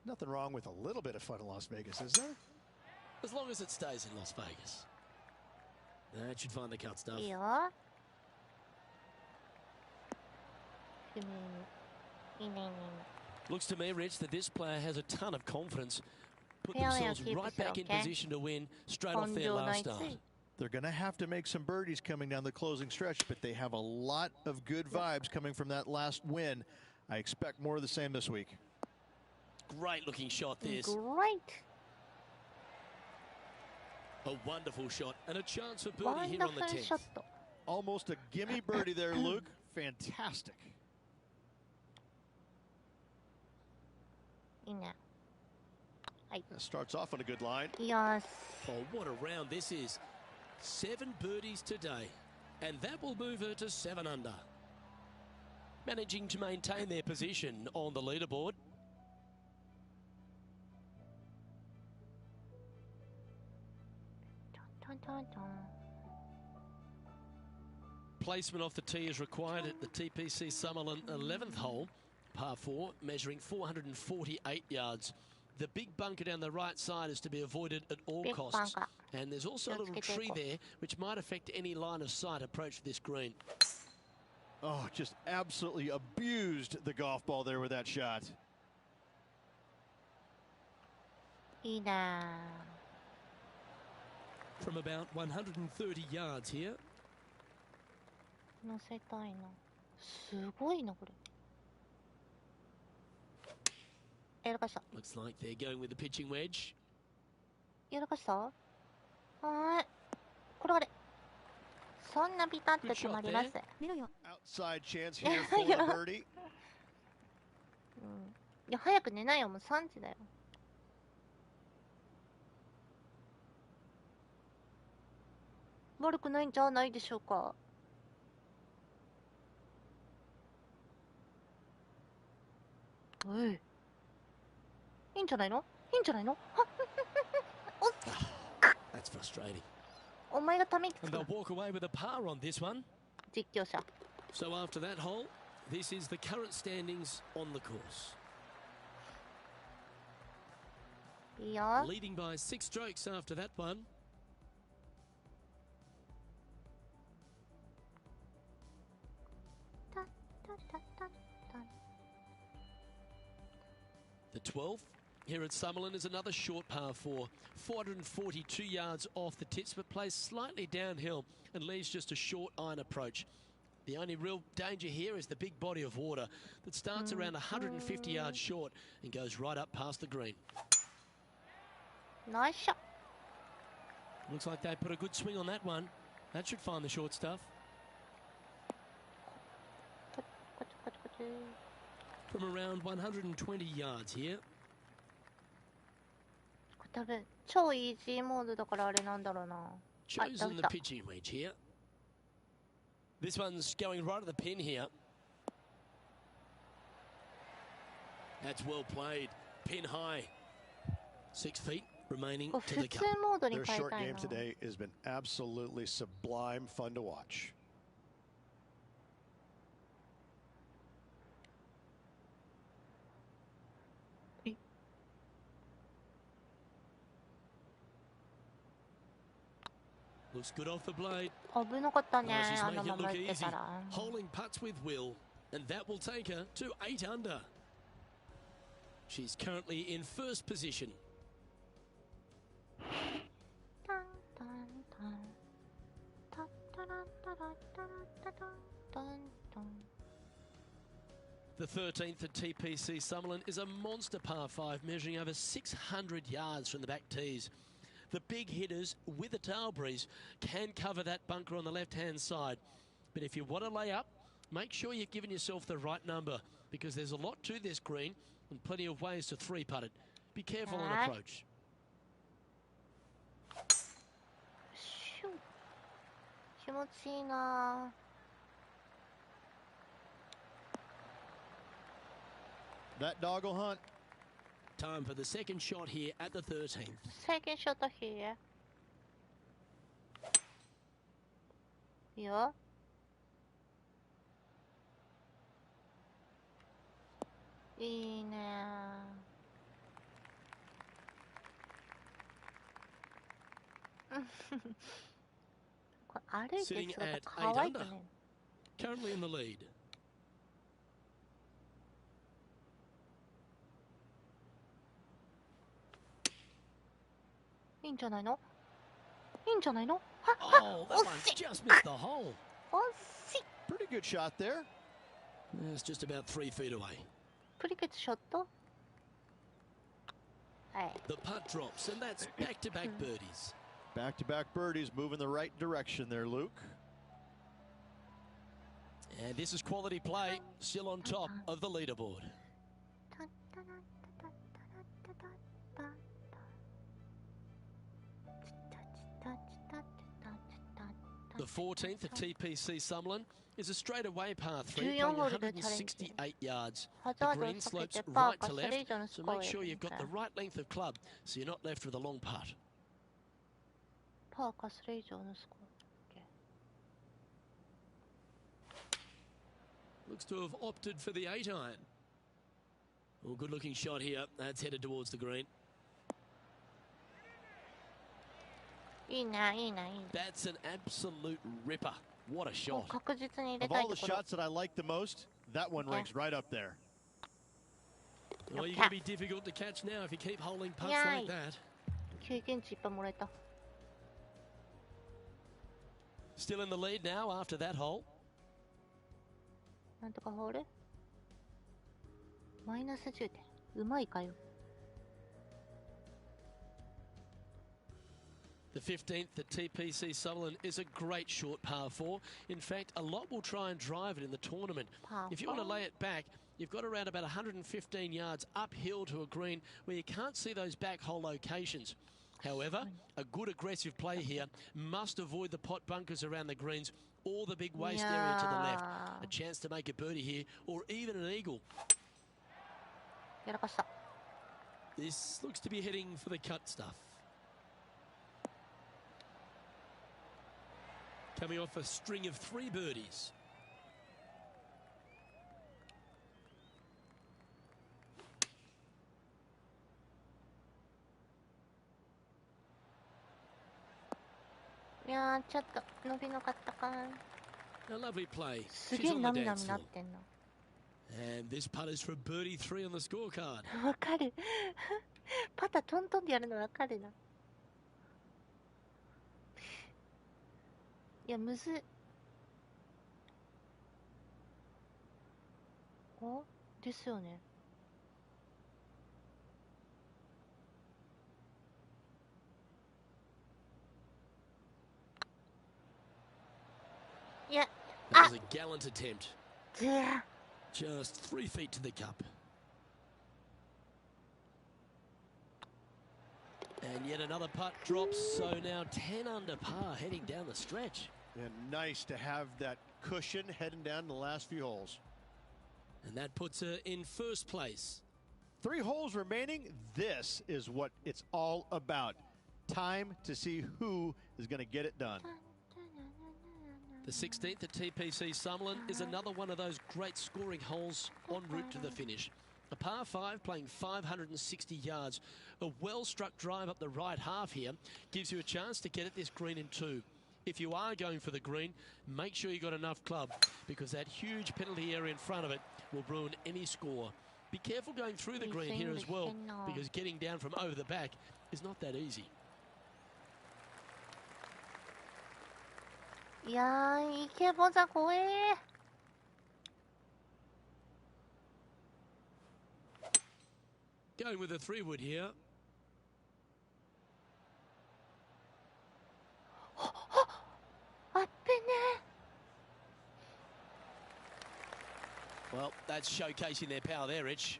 [SPEAKER 4] nothing wrong with a little bit of fun in Las Vegas, is there?
[SPEAKER 2] As long as it stays in Las Vegas. That should find the cut stuff.
[SPEAKER 1] いいよ。いいね、いいね。
[SPEAKER 2] Looks to me, Rich, that this player has a ton of confidence. Put
[SPEAKER 1] Yeah,
[SPEAKER 2] themselves
[SPEAKER 1] keep
[SPEAKER 2] right
[SPEAKER 1] it
[SPEAKER 2] back in
[SPEAKER 1] okay.
[SPEAKER 2] position to win straight off their last start.
[SPEAKER 4] They're going to have to make some birdies coming down the closing stretch, but they have a lot of good vibes coming from that last win. I expect more of the same this week.
[SPEAKER 2] Great looking shot, this.
[SPEAKER 1] Great.
[SPEAKER 2] A wonderful shot and a chance for birdie here on the 10th.
[SPEAKER 1] shot.
[SPEAKER 4] Almost a gimme birdie there, Luke. Fantastic.
[SPEAKER 1] いいね。はい。
[SPEAKER 4] Starts off on a good line.
[SPEAKER 1] よし。
[SPEAKER 2] Oh, what a round this is. 7 birdies today. And that will move her to 7 under. Managing to maintain their position on the leaderboard. Placement off the tee is required at the TPC Summerlin 11th hole, par 4, measuring 448 yards. The big bunker down the right side is to be avoided at all costs. And there's also a little tree there which might affect any line of sight approach to this green.
[SPEAKER 4] Oh, just absolutely abused the golf ball there with that shot.
[SPEAKER 1] いいな。
[SPEAKER 2] From about 130 yards here.
[SPEAKER 1] 乗せたいな。すごいな、これ。やらかした。
[SPEAKER 2] Looks like they're going with the pitching wedge.
[SPEAKER 1] やらかした？はーい。転がれ。そんなビタッと止まります。
[SPEAKER 5] 見ろよ。
[SPEAKER 4] Outside chance here for the birdie.
[SPEAKER 1] いや、早く寝ないよ。もう3時だよ。悪くないんじゃないでしょうか。おい。いいんじゃないの？いいんじゃないの？おっ。
[SPEAKER 2] That's frustrating.
[SPEAKER 1] お前がため息つ
[SPEAKER 2] And
[SPEAKER 1] く
[SPEAKER 2] they'll walk away with a par on this one.
[SPEAKER 1] 実況者。
[SPEAKER 2] So after that hole, this is the current standings on the course.
[SPEAKER 1] いいよ。
[SPEAKER 2] Leading by 6 strokes after that one. The 12th here at Summerlin is another short par 4, 442 yards off the tips, but plays slightly downhill and leaves just a short iron approach. The only real danger here is the big body of water that starts around 150 yards short and goes right up past the green.
[SPEAKER 1] Nice shot.
[SPEAKER 2] Looks like they put a good swing on that one. That should find the short stuff. from around 120 yards here.
[SPEAKER 1] これ多分超イージーモードだからあれなんだろうな。
[SPEAKER 2] Chosen the pitching wedge here. This one's going right at the pin here. That's well played. Pin high. 6 feet remaining
[SPEAKER 1] これ
[SPEAKER 2] to
[SPEAKER 1] 普
[SPEAKER 2] the
[SPEAKER 1] 通
[SPEAKER 2] cup.
[SPEAKER 1] モードに
[SPEAKER 4] Their
[SPEAKER 1] 変え
[SPEAKER 4] short
[SPEAKER 1] たい
[SPEAKER 4] game
[SPEAKER 1] な。
[SPEAKER 4] today has been absolutely sublime fun to watch.
[SPEAKER 2] Looks good off the blade.
[SPEAKER 1] 危なかったね
[SPEAKER 2] Oh, she's
[SPEAKER 1] あの
[SPEAKER 2] making
[SPEAKER 1] ま
[SPEAKER 2] it
[SPEAKER 1] ま
[SPEAKER 2] look
[SPEAKER 1] 行って
[SPEAKER 2] easy.
[SPEAKER 1] たら。
[SPEAKER 2] Holding putts with will. And that will take her to 8 under. She's currently in first position.
[SPEAKER 1] タンタンタンタッタラッタラッタラッタタンタンタン。
[SPEAKER 2] The 13th at TPC Summerlin is a monster par 5 measuring over 600 yards from the back tees. The big hitters with a tail breeze can cover that bunker on the left-hand side. But if you want to lay up, make sure you've given yourself the right number because there's a lot to this green and plenty of ways to three-putt it. Be careful on approach.
[SPEAKER 1] シュッ気持ちいいな。
[SPEAKER 4] That dog will hunt.
[SPEAKER 2] Time for the second shot here at the 13th.
[SPEAKER 1] Second shot here. いいよ。いいね。これ歩いてすると可愛くね。
[SPEAKER 2] Currently in the lead.
[SPEAKER 1] いいんじゃないの？いいんじゃないの？
[SPEAKER 2] Oh, that one just missed the hole.
[SPEAKER 1] 惜しい。
[SPEAKER 4] Pretty good shot there.
[SPEAKER 2] It's just about 3 feet away.
[SPEAKER 1] プリケツショット？はい。
[SPEAKER 2] The putt drops, and that's back-to-back birdies.
[SPEAKER 4] Back-to-back birdies, moving the right direction there, Luke.
[SPEAKER 2] And this is quality play, still on top of the leaderboard. The 14th at TPC Summerlin is a straightaway par 3 playing 168 yards. The green slopes right to left, so make sure you've got the right length of club so you're not left with a long putt.
[SPEAKER 1] パーかそれ以上のスコア。
[SPEAKER 2] Looks to have opted for the 8 iron. Well, good looking shot here. That's headed towards the green.
[SPEAKER 1] いいね、いいね、いいね。
[SPEAKER 2] That's an absolute ripper. What a
[SPEAKER 1] もう
[SPEAKER 2] shot.
[SPEAKER 1] 確実に入れ
[SPEAKER 4] Of
[SPEAKER 1] たい
[SPEAKER 4] all
[SPEAKER 1] と
[SPEAKER 4] the
[SPEAKER 1] ころ。
[SPEAKER 4] shots that I like the most, that one ranks right up there.
[SPEAKER 2] Well, you're going to be difficult to catch now if you keep holding putts like that.
[SPEAKER 1] 経験値いっぱいもらえた。
[SPEAKER 2] Still in the lead now after that hole.
[SPEAKER 1] なんとかホールマイナス10点。うまいかよ。
[SPEAKER 2] The 15th at TPC Sutherland is a great short par 4. In fact, a lot will try and drive it in the tournament. If you want to lay it back, you've got around about 115 yards uphill to a green where you can't see those back hole locations. However, a good aggressive play here must avoid the pot bunkers around the greens or the big waste area to the left. A chance to make a birdie here or even an eagle.
[SPEAKER 1] やらかした。
[SPEAKER 2] This looks to be heading for the cut stuff. Coming off a string of 3 birdies.
[SPEAKER 1] ちょっと伸びなかったか。
[SPEAKER 2] A lovely play.
[SPEAKER 1] す
[SPEAKER 2] She's
[SPEAKER 1] げえ
[SPEAKER 2] on the
[SPEAKER 1] なみな
[SPEAKER 2] dance
[SPEAKER 1] みな
[SPEAKER 2] floor.
[SPEAKER 1] ってんの。
[SPEAKER 2] And this putt is for birdie 3 on the scorecard.
[SPEAKER 1] わかる。パタトントンでやるのわかるな。いや、むずっ。おですよね。いや、
[SPEAKER 2] That was a gallant attempt.
[SPEAKER 1] ずー
[SPEAKER 2] Just 3 feet to the cup. And yet another putt drops, so now 10 under par heading down the stretch.
[SPEAKER 4] And nice to have that cushion heading down the last few holes.
[SPEAKER 2] And that puts her in first place.
[SPEAKER 4] 3 holes remaining. This is what it's all about. Time to see who is going to get it done.
[SPEAKER 2] The 16th at TPC Summerlin is another one of those great scoring holes en route to the finish. A par 5 playing 560 yards. A well-struck drive up the right half here gives you a chance to get at this green in 2. If you are going for the green, make sure you got enough club, because that huge penalty area in front of it will ruin any score. Be careful going through the green here as well, because getting down from over the back is not that easy.
[SPEAKER 1] いやー、イケボザ怖えー。
[SPEAKER 2] Going with a 3-wood here. Well, that's showcasing their power there, Rich.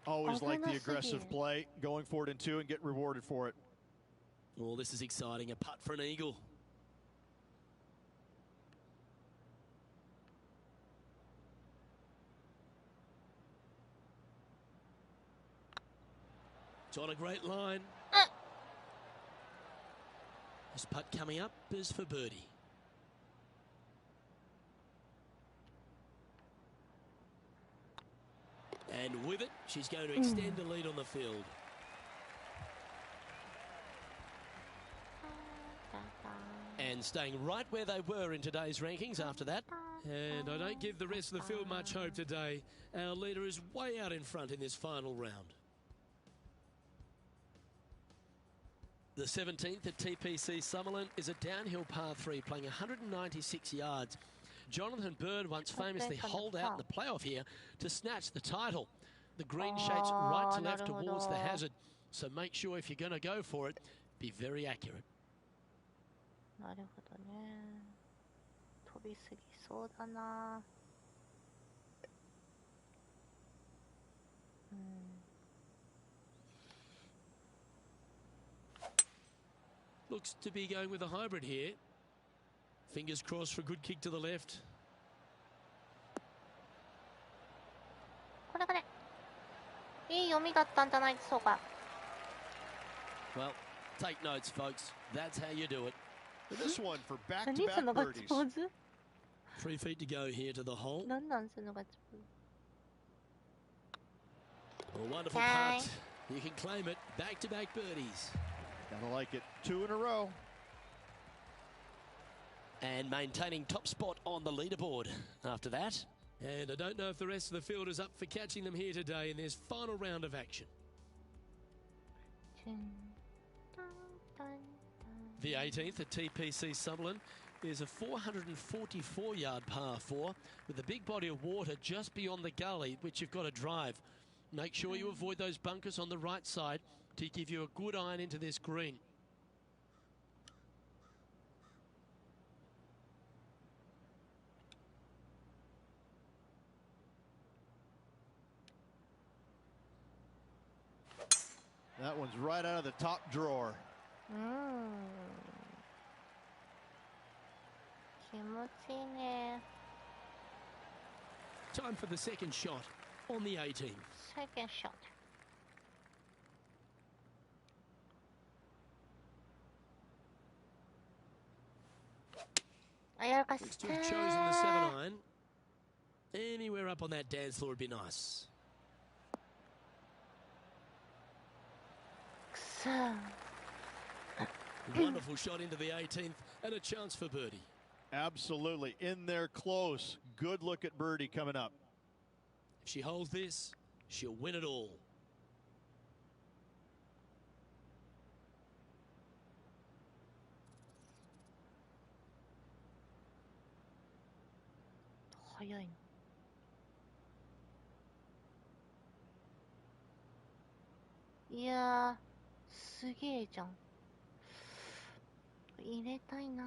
[SPEAKER 4] Always like the aggressive play, going for it in 2 and get rewarded for it.
[SPEAKER 2] Oh, this is exciting. A putt for an eagle. It's on a great line. This putt coming up is for birdie. And with it, she's going to extend the lead on the field. And staying right where they were in today's rankings after that. And I don't give the rest of the field much hope today. Our leader is way out in front in this final round. The 17th at TPC Summerlin is a downhill par 3 playing 196 yards. Jonathan Bird once famously holed out in the playoff here to snatch the title. The green shapes right to left towards the hazard, so make sure if you're going to go for it, be very accurate.
[SPEAKER 1] なるほどね。飛びすぎそうだな。
[SPEAKER 2] Looks to be going with a hybrid here. Fingers crossed for a good kick to the left.
[SPEAKER 1] これこれ。いい読みだったんじゃないでしょうか。
[SPEAKER 2] Well, take notes, folks. That's how you do it.
[SPEAKER 4] This one for
[SPEAKER 1] 何
[SPEAKER 4] back-to-back
[SPEAKER 1] そのガッツ
[SPEAKER 4] birdies.
[SPEAKER 1] ポーズ
[SPEAKER 2] 3 feet to go here to the hole.
[SPEAKER 1] 何なんそのガッツポーズ
[SPEAKER 2] A wonderful
[SPEAKER 1] Okay.
[SPEAKER 2] putt. You can claim it. Back-to-back birdies.
[SPEAKER 4] Gotta like it. 2 in a row.
[SPEAKER 2] And maintaining top spot on the leaderboard after that. And I don't know if the rest of the field is up for catching them here today in this final round of action. The 18th at TPC Summerlin is a 444-yard par 4 with a big body of water just beyond the gully, which you've got to drive. Make sure you avoid those bunkers on the right side to give you a good iron into this green.
[SPEAKER 4] That one's right out of the top drawer.
[SPEAKER 1] 気持ちいいね。
[SPEAKER 2] Time for the second shot on the 18th.
[SPEAKER 1] Second shot.
[SPEAKER 2] Looks to have chosen the 7-iron. Anywhere up on that dance floor would be nice. Wonderful shot into the 18th and a chance for birdie.
[SPEAKER 4] Absolutely. In there close. Good look at birdie coming up.
[SPEAKER 2] If she holds this, she'll win it all.
[SPEAKER 1] Yeah, すげえじゃん。入れたいな。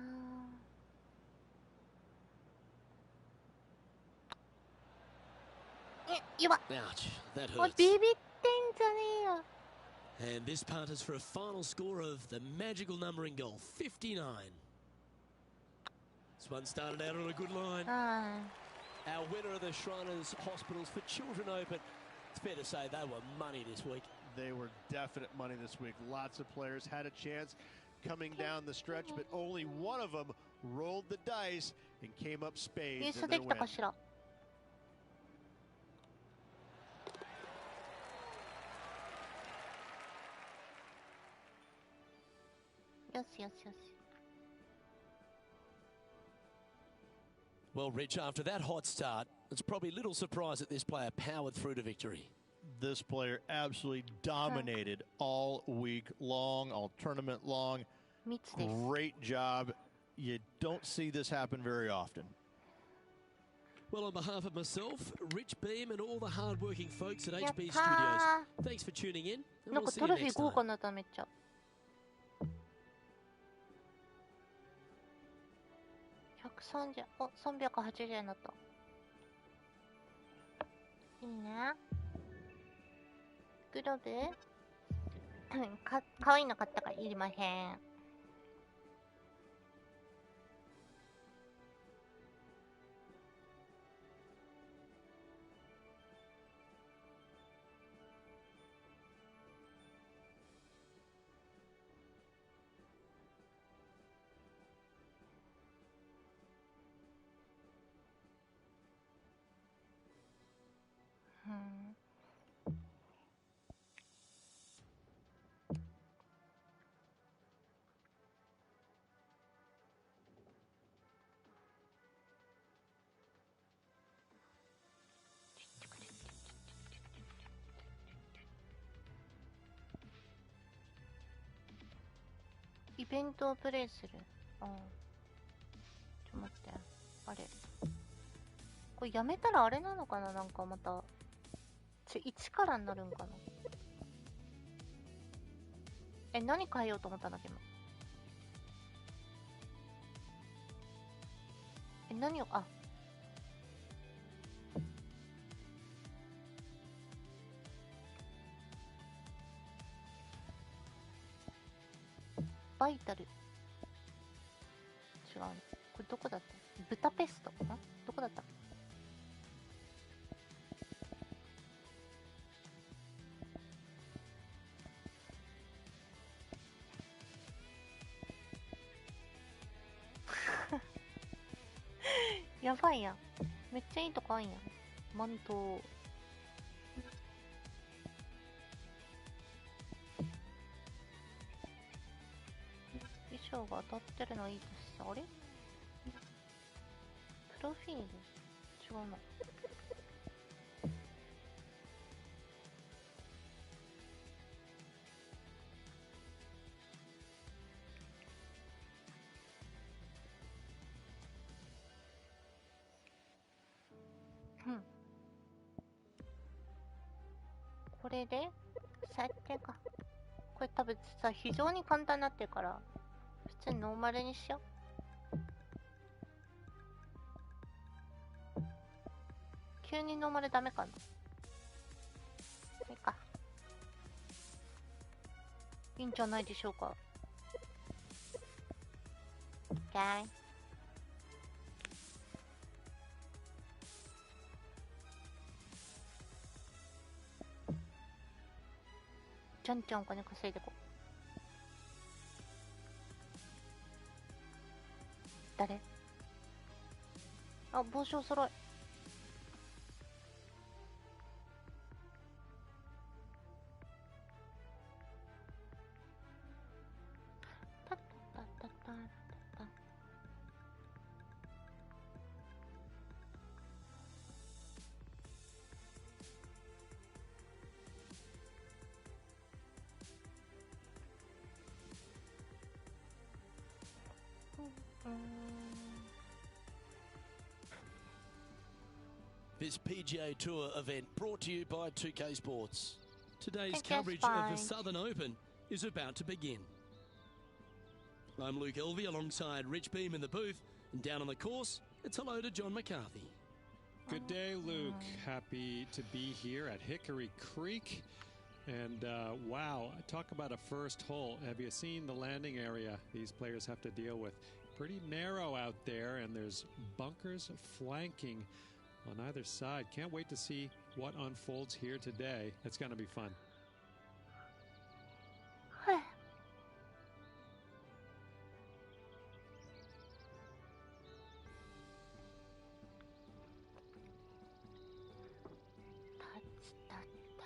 [SPEAKER 1] やばっ。
[SPEAKER 2] Ouch, that
[SPEAKER 1] おい
[SPEAKER 2] hurts.
[SPEAKER 1] ビビってんじゃねえよ。
[SPEAKER 2] And this punt is for a final score of the magical number in goal, 59. This one started out on a good line.
[SPEAKER 1] うん。
[SPEAKER 2] Our winner of the Shriners Hospitals for Children Open. It's fair to say they were money this week.
[SPEAKER 4] They were definite money this week. Lots of players had a chance coming down the stretch, but only one of them rolled the dice and came up
[SPEAKER 1] 優
[SPEAKER 4] spades
[SPEAKER 1] 勝
[SPEAKER 4] in
[SPEAKER 1] で
[SPEAKER 4] their
[SPEAKER 1] きた
[SPEAKER 4] win.
[SPEAKER 1] かしら。よしよしよし。
[SPEAKER 2] Well, Rich, after that hot start, it's probably little surprise that this player powered through to victory.
[SPEAKER 4] This player absolutely dominated all week long, all tournament long.
[SPEAKER 1] 密です。
[SPEAKER 4] Great job. You don't see this happen very often.
[SPEAKER 2] Well, on behalf of myself, Rich Beam, and all the hard-working folks at
[SPEAKER 1] やった
[SPEAKER 2] HB
[SPEAKER 1] ー。
[SPEAKER 2] Studios, thanks for tuning in, and
[SPEAKER 1] なん
[SPEAKER 2] we'll
[SPEAKER 1] か
[SPEAKER 2] see
[SPEAKER 1] ト
[SPEAKER 2] you
[SPEAKER 1] ロフィー
[SPEAKER 2] next
[SPEAKER 1] 豪
[SPEAKER 2] time.
[SPEAKER 1] 華になっためっちゃ。130、お、380円になった。いいね。グローブかわいいの買ったからいりまへん。うん。イベントをプレイする。うん。ちょっと待って。あれ。これやめたらあれなのかな、なんかまた。1からになるんかな。え、何変えようと思ったんだっけ、今。え、何を、あ。バイタル。違うね。これどこだった？ブタペストかな？どこだったっけ？やばいやん。めっちゃいいとこあんやん。マント。衣装が当たってるのいいですし、あれ？プロフィール違うな。うん。これで設定か。これ多分さ、非常に簡単になってるから、普通にノーマルにしよう。急にノーマルダメかな。いいか。いいんじゃないでしょうか。OK。じゃんじゃんお金稼いでこう。誰？あ、帽子お揃い。タッタッタッタッタッタッ。
[SPEAKER 2] This PGA Tour event brought to you by 2K Sports. Today's
[SPEAKER 1] Thank you,
[SPEAKER 2] coverage of the
[SPEAKER 1] Spike.
[SPEAKER 2] Southern Open is about to begin. I'm Luke Elvey alongside Rich Beam in the booth, and down on the course, it's hello to John McCarthy.
[SPEAKER 3] Good day, Luke. Happy to be here at Hickory Creek. And wow, talk about a first hole. Have you seen the landing area these players have to deal with? Pretty narrow out there, and there's bunkers flanking on either side. Can't wait to see what unfolds here today. It's going to be fun.
[SPEAKER 1] はい。タッチタッタ。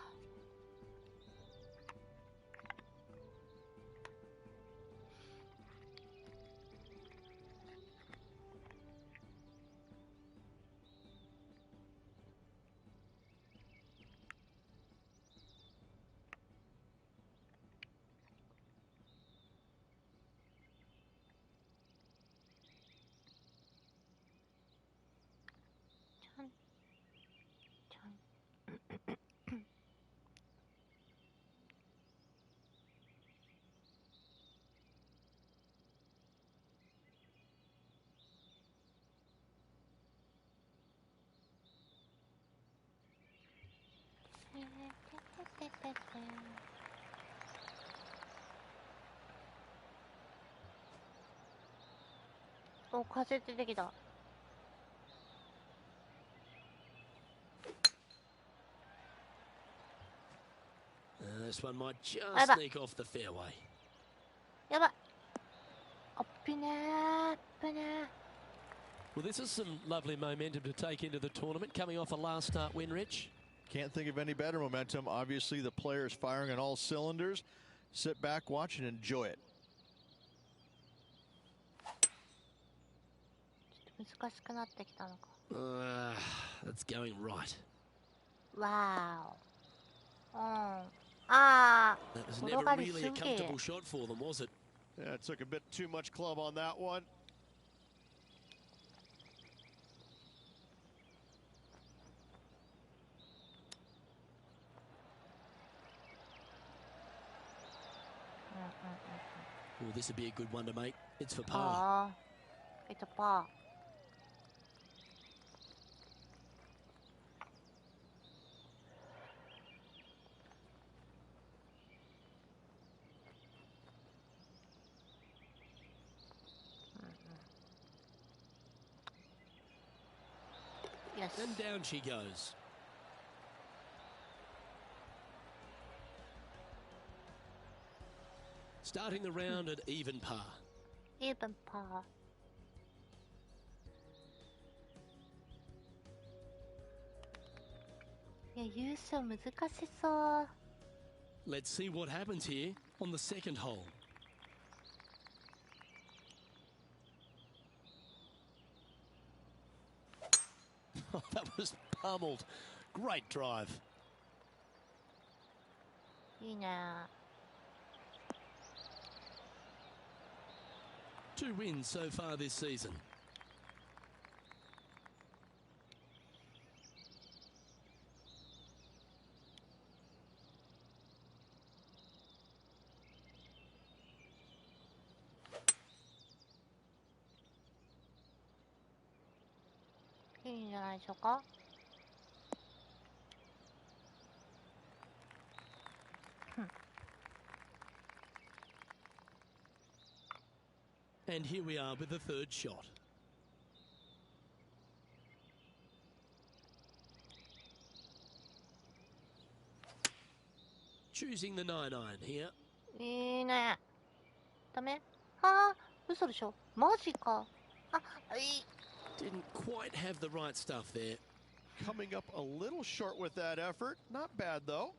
[SPEAKER 1] ちゃんちゃん。お、風出てきた。
[SPEAKER 2] This one might just
[SPEAKER 1] Over.
[SPEAKER 2] sneak off the fairway.
[SPEAKER 1] やばい。あっぴねー、あっぴね
[SPEAKER 2] Well, this is some lovely momentum to take into the tournament, coming off a last start win, Rich.
[SPEAKER 4] Can't think of any better momentum. Obviously, the players firing on all cylinders. Sit back, watch, and enjoy it.
[SPEAKER 1] ちょっと難しくなってきたのか。
[SPEAKER 2] That's going right.
[SPEAKER 1] わーお。うん。あ
[SPEAKER 2] That was
[SPEAKER 1] ー、
[SPEAKER 2] never
[SPEAKER 1] 転がり
[SPEAKER 2] really
[SPEAKER 1] す
[SPEAKER 2] a
[SPEAKER 1] げ
[SPEAKER 2] comfortable
[SPEAKER 1] え。
[SPEAKER 2] shot for them, was it?
[SPEAKER 4] Yeah, it took a bit too much club on that one.
[SPEAKER 2] Well, this would be a good one to make. It's for par.
[SPEAKER 1] あー、it's a par。よし。
[SPEAKER 2] And down she goes. Starting the round at even par.
[SPEAKER 1] even par。いや、優勝難しそう。
[SPEAKER 2] Let's see what happens here on the second hole. Oh, that was pummeled. Great drive.
[SPEAKER 1] いいね。
[SPEAKER 2] 2 wins so far this season.
[SPEAKER 1] 「いいんじゃないでしょうか」
[SPEAKER 2] And here we are with the third shot. Choosing the 9-iron here.
[SPEAKER 1] いいね。ダメ？はあ、嘘でしょ。マジか。あ、いい。
[SPEAKER 2] Didn't quite have the right stuff there.
[SPEAKER 4] Coming up a little short with that effort. Not bad, though.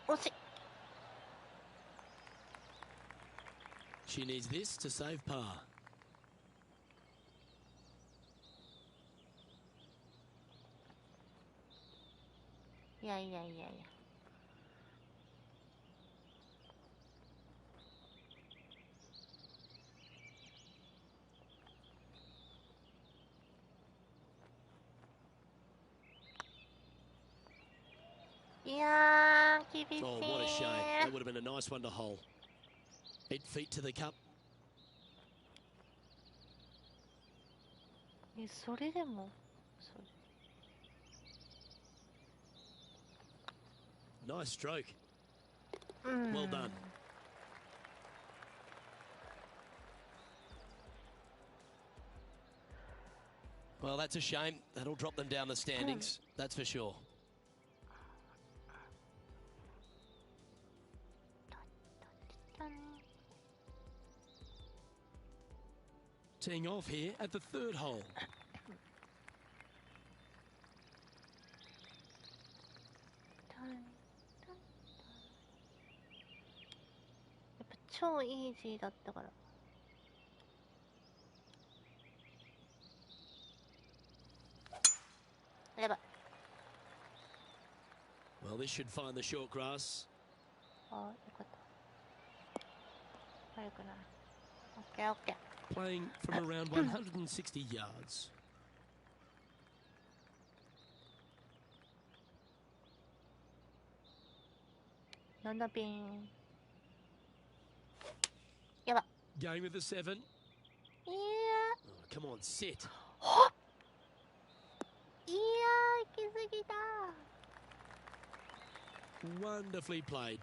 [SPEAKER 1] 惜しい。
[SPEAKER 2] She needs this to save par.
[SPEAKER 1] いやいやいやいや。いやー、厳しい。
[SPEAKER 2] Oh, what a shame. That would have been a nice one to hole. 8 feet to the cup.
[SPEAKER 1] それでもそれ
[SPEAKER 2] Nice stroke. Well done. Well, that's a shame. That'll drop them down the standings. That's for sure. Teeing off here at the third hole.
[SPEAKER 1] やっぱ超イージーだったから。やばい。
[SPEAKER 2] Well, this should find the short grass.
[SPEAKER 1] あ、よかった。悪くない。オッケーオッケー。
[SPEAKER 2] Playing from around 160 yards.
[SPEAKER 1] 7ピン。やば。
[SPEAKER 2] Going with the 7.
[SPEAKER 1] いや
[SPEAKER 2] Oh, come on, sit.
[SPEAKER 1] いやー、行き過ぎた。
[SPEAKER 2] Wonderfully played.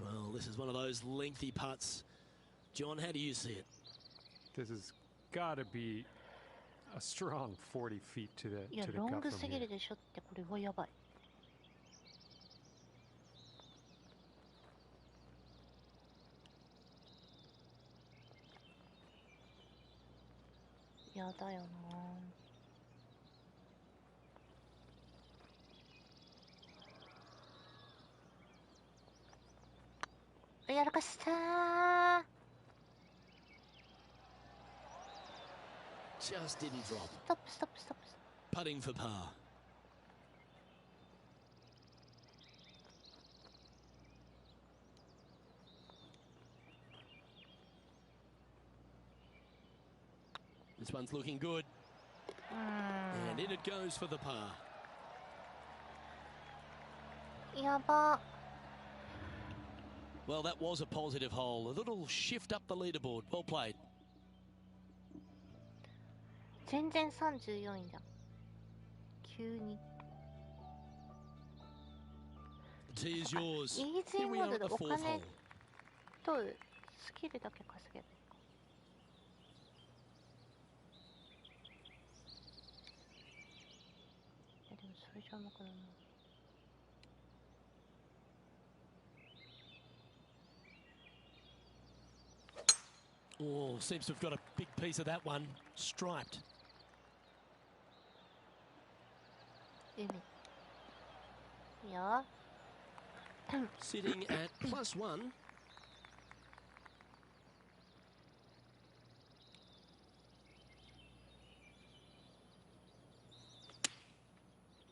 [SPEAKER 2] Well, this is one of those lengthy putts. John, how do you see it?
[SPEAKER 3] This has got to be a strong 40 feet to the
[SPEAKER 1] いや、
[SPEAKER 3] to the
[SPEAKER 1] ロン
[SPEAKER 3] cup
[SPEAKER 1] グ
[SPEAKER 3] from
[SPEAKER 1] すぎ
[SPEAKER 3] here.
[SPEAKER 1] るでしょって、これはやばい。やだよな。やらかしたー。
[SPEAKER 2] Just didn't drop.
[SPEAKER 1] ストップストップストップ。
[SPEAKER 2] Putting for par. This one's looking good. And in it goes for the par.
[SPEAKER 1] やば。
[SPEAKER 2] Well, that was a positive hole. A little shift up the leaderboard. Well played.
[SPEAKER 1] 全然34位じゃん。急に。
[SPEAKER 2] The tee is yours.
[SPEAKER 1] イージ
[SPEAKER 2] Here
[SPEAKER 1] ー
[SPEAKER 2] we
[SPEAKER 1] モー
[SPEAKER 2] are
[SPEAKER 1] ド
[SPEAKER 2] at
[SPEAKER 1] で
[SPEAKER 2] the
[SPEAKER 1] お
[SPEAKER 2] fourth
[SPEAKER 1] 金
[SPEAKER 2] hole.
[SPEAKER 1] とスキルだけ稼げばいいか。いやでもそれじゃうまくなるな。
[SPEAKER 2] Oh, seems to have got a big piece of that one. Striped.
[SPEAKER 1] 海。いや。
[SPEAKER 2] Sitting at +1.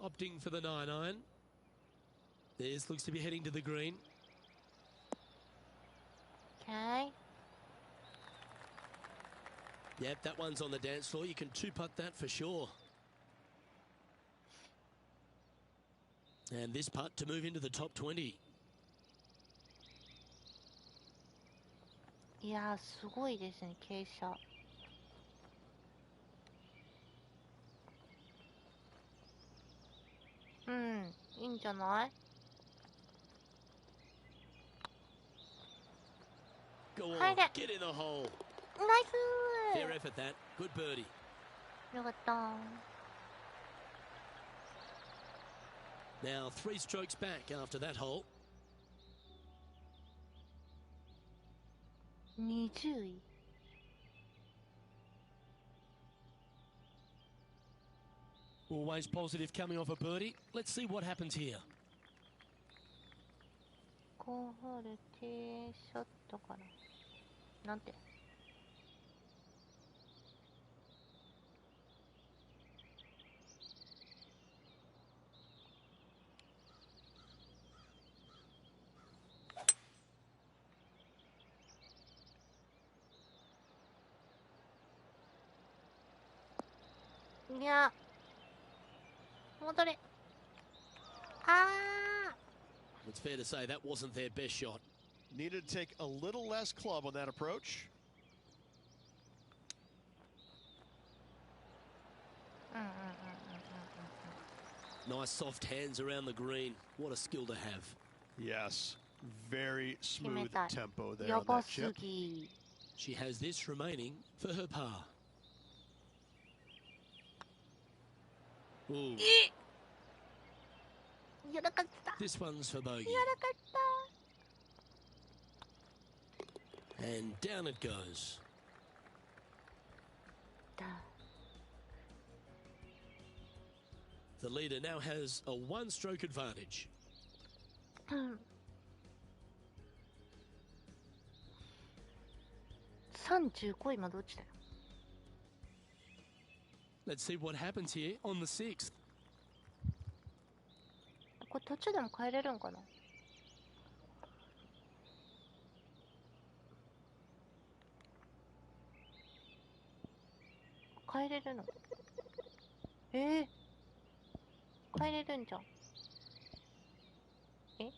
[SPEAKER 2] Opting for the 9-iron. This looks to be heading to the green.
[SPEAKER 1] Okay.
[SPEAKER 2] Yep, that one's on the dance floor. You can two-putt that for sure. And this putt to move into the top 20.
[SPEAKER 1] いやー、すごいですね、傾斜。うん、いいんじゃない？
[SPEAKER 2] Go on,
[SPEAKER 1] 入れ。
[SPEAKER 2] get in the hole.
[SPEAKER 1] ナイ
[SPEAKER 2] Fair
[SPEAKER 1] ス
[SPEAKER 2] effort that. Good birdie.
[SPEAKER 1] ー。よかったー。
[SPEAKER 2] Now 3 strokes back after that hole.
[SPEAKER 1] 20位。
[SPEAKER 2] Always positive coming off a birdie. Let's see what happens here.
[SPEAKER 1] 5ホールティーショットかな。なんて。いや。戻れ。あー。
[SPEAKER 2] It's fair to say that wasn't their best shot.
[SPEAKER 4] Needed to take a little less club on that approach.
[SPEAKER 2] Nice soft hands around the green. What a skill to have.
[SPEAKER 4] Yes, very smooth
[SPEAKER 1] 決めたい。
[SPEAKER 4] tempo there
[SPEAKER 1] や
[SPEAKER 4] on
[SPEAKER 1] ば
[SPEAKER 4] that
[SPEAKER 1] す
[SPEAKER 4] chip.
[SPEAKER 1] ぎ。
[SPEAKER 2] She has this remaining for her par. Ooh,
[SPEAKER 1] やらかった。
[SPEAKER 2] this one's for bogey.
[SPEAKER 1] やらかっ
[SPEAKER 2] And down it goes.
[SPEAKER 1] た。
[SPEAKER 2] The leader now has a one-stroke advantage.
[SPEAKER 1] うん35今どっちだよ。
[SPEAKER 2] Let's see what happens here on the 6th.
[SPEAKER 1] これ途中でも変えれるんかな。変えれるの。変えれるんじゃん。え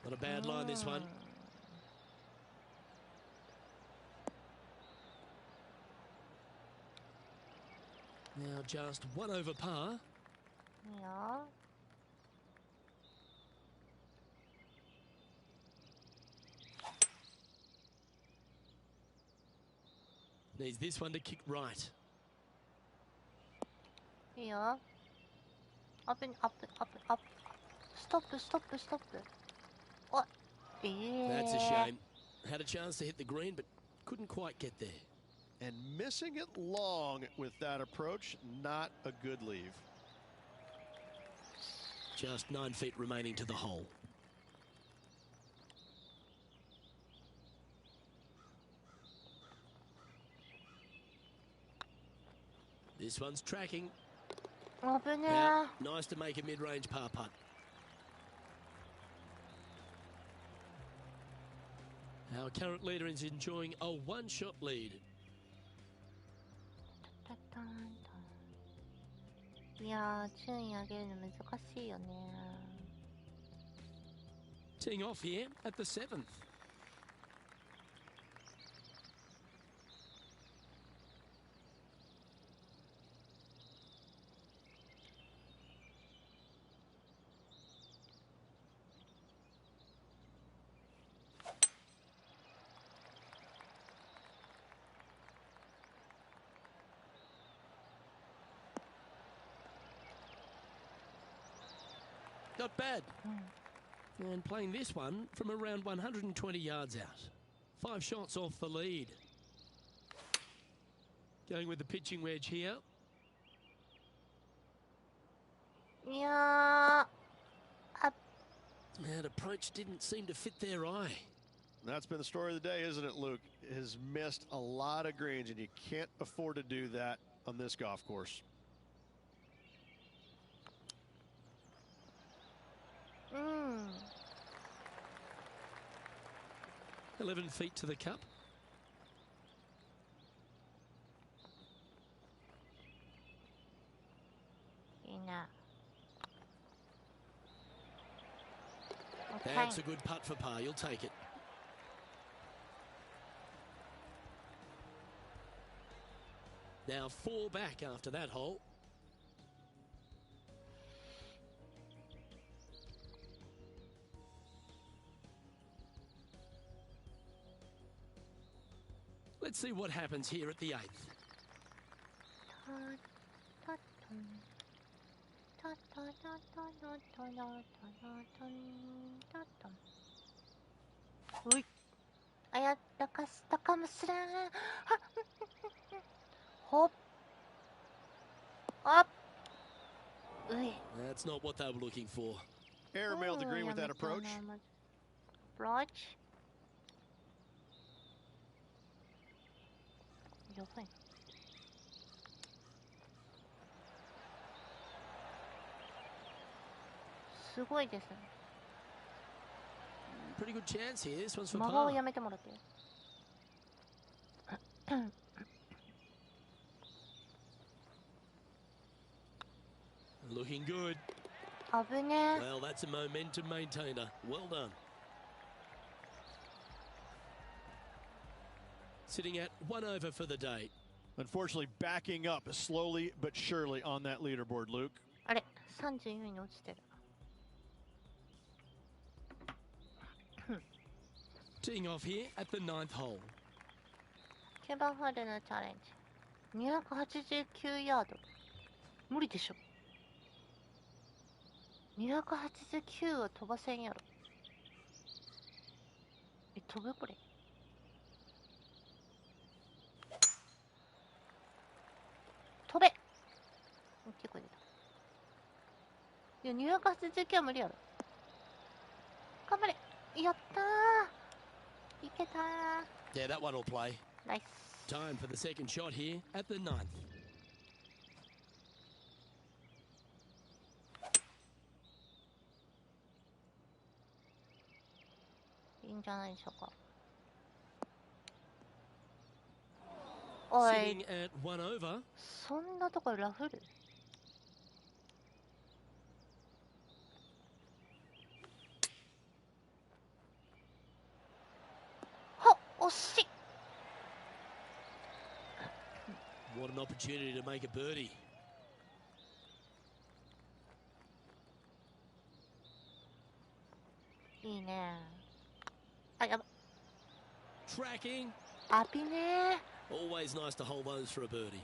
[SPEAKER 2] Not a bad line, this one. Now just one over par.
[SPEAKER 1] いいよ。
[SPEAKER 2] Needs this one to kick right.
[SPEAKER 1] いいよ。アップ、アップ、アップ、アップ。ストップ、ストップ、ストップ。あ、
[SPEAKER 2] That's a shame. Had a chance to hit the green, but couldn't quite get there.
[SPEAKER 4] And missing it long with that approach, not a good leave.
[SPEAKER 2] Just 9 feet remaining to the hole. This one's tracking.
[SPEAKER 1] 危ね
[SPEAKER 2] Now,
[SPEAKER 1] え。
[SPEAKER 2] nice to make a mid-range par putt. Our current leader is enjoying a one-shot lead.
[SPEAKER 1] タタンタンいやー、順位上げるの難しいよね。
[SPEAKER 2] Teeing off here at the 7th. Not bad. And playing this one from around 120 yards out. 5 shots off the lead. Going with the pitching wedge here.
[SPEAKER 1] いやー、
[SPEAKER 2] That approach didn't seem to fit their eye.
[SPEAKER 4] That's been the story of the day, isn't it, Luke? Has missed a lot of greens, and you can't afford to do that on this golf course.
[SPEAKER 2] 11 feet to the cup.
[SPEAKER 1] いいな。
[SPEAKER 2] That's a good putt for par. You'll take it. Now 4 back after that hole. Let's see what happens here at the 8th.
[SPEAKER 1] タタトンタタタタタタタタタンタタン。うい。あやったかしたかもしれん。はっ。ほっ。あっ。うい。
[SPEAKER 2] That's not what they were looking for.
[SPEAKER 4] Air mailed the green with that approach.
[SPEAKER 1] Approach. やばい。すごいですね。
[SPEAKER 2] Pretty good chance here. This one's for
[SPEAKER 1] マガを
[SPEAKER 2] par.
[SPEAKER 1] やめてもらって。
[SPEAKER 2] Looking good.
[SPEAKER 1] 危ねえ。
[SPEAKER 2] Well, that's a momentum maintainer. Well done. Sitting at 1 over for the day.
[SPEAKER 4] Unfortunately, backing up slowly but surely on that leaderboard, Luke.
[SPEAKER 1] あれ、34位に落ちてる。
[SPEAKER 2] Teeing off here at the 9th hole.
[SPEAKER 1] 9番ホールのチャレンジ。289ヤード。無理でしょ。289は飛ばせんやろ。え、飛ぶこれ。飛べ。結構出た。いや、289は無理やろ。頑張れ。やったー。いけたー。
[SPEAKER 2] Yeah, that one will play.
[SPEAKER 1] Nice.
[SPEAKER 2] Time for the second shot here at the 9th.
[SPEAKER 1] いいんじゃないでしょうか。おい、
[SPEAKER 2] Sitting at 1 over.
[SPEAKER 1] そんなとこラフる？はっ、惜しい。
[SPEAKER 2] What an opportunity to make a birdie.
[SPEAKER 1] いいね。あ、やば。
[SPEAKER 2] Tracking.
[SPEAKER 1] あびねー。
[SPEAKER 2] Always nice to hold those for a birdie.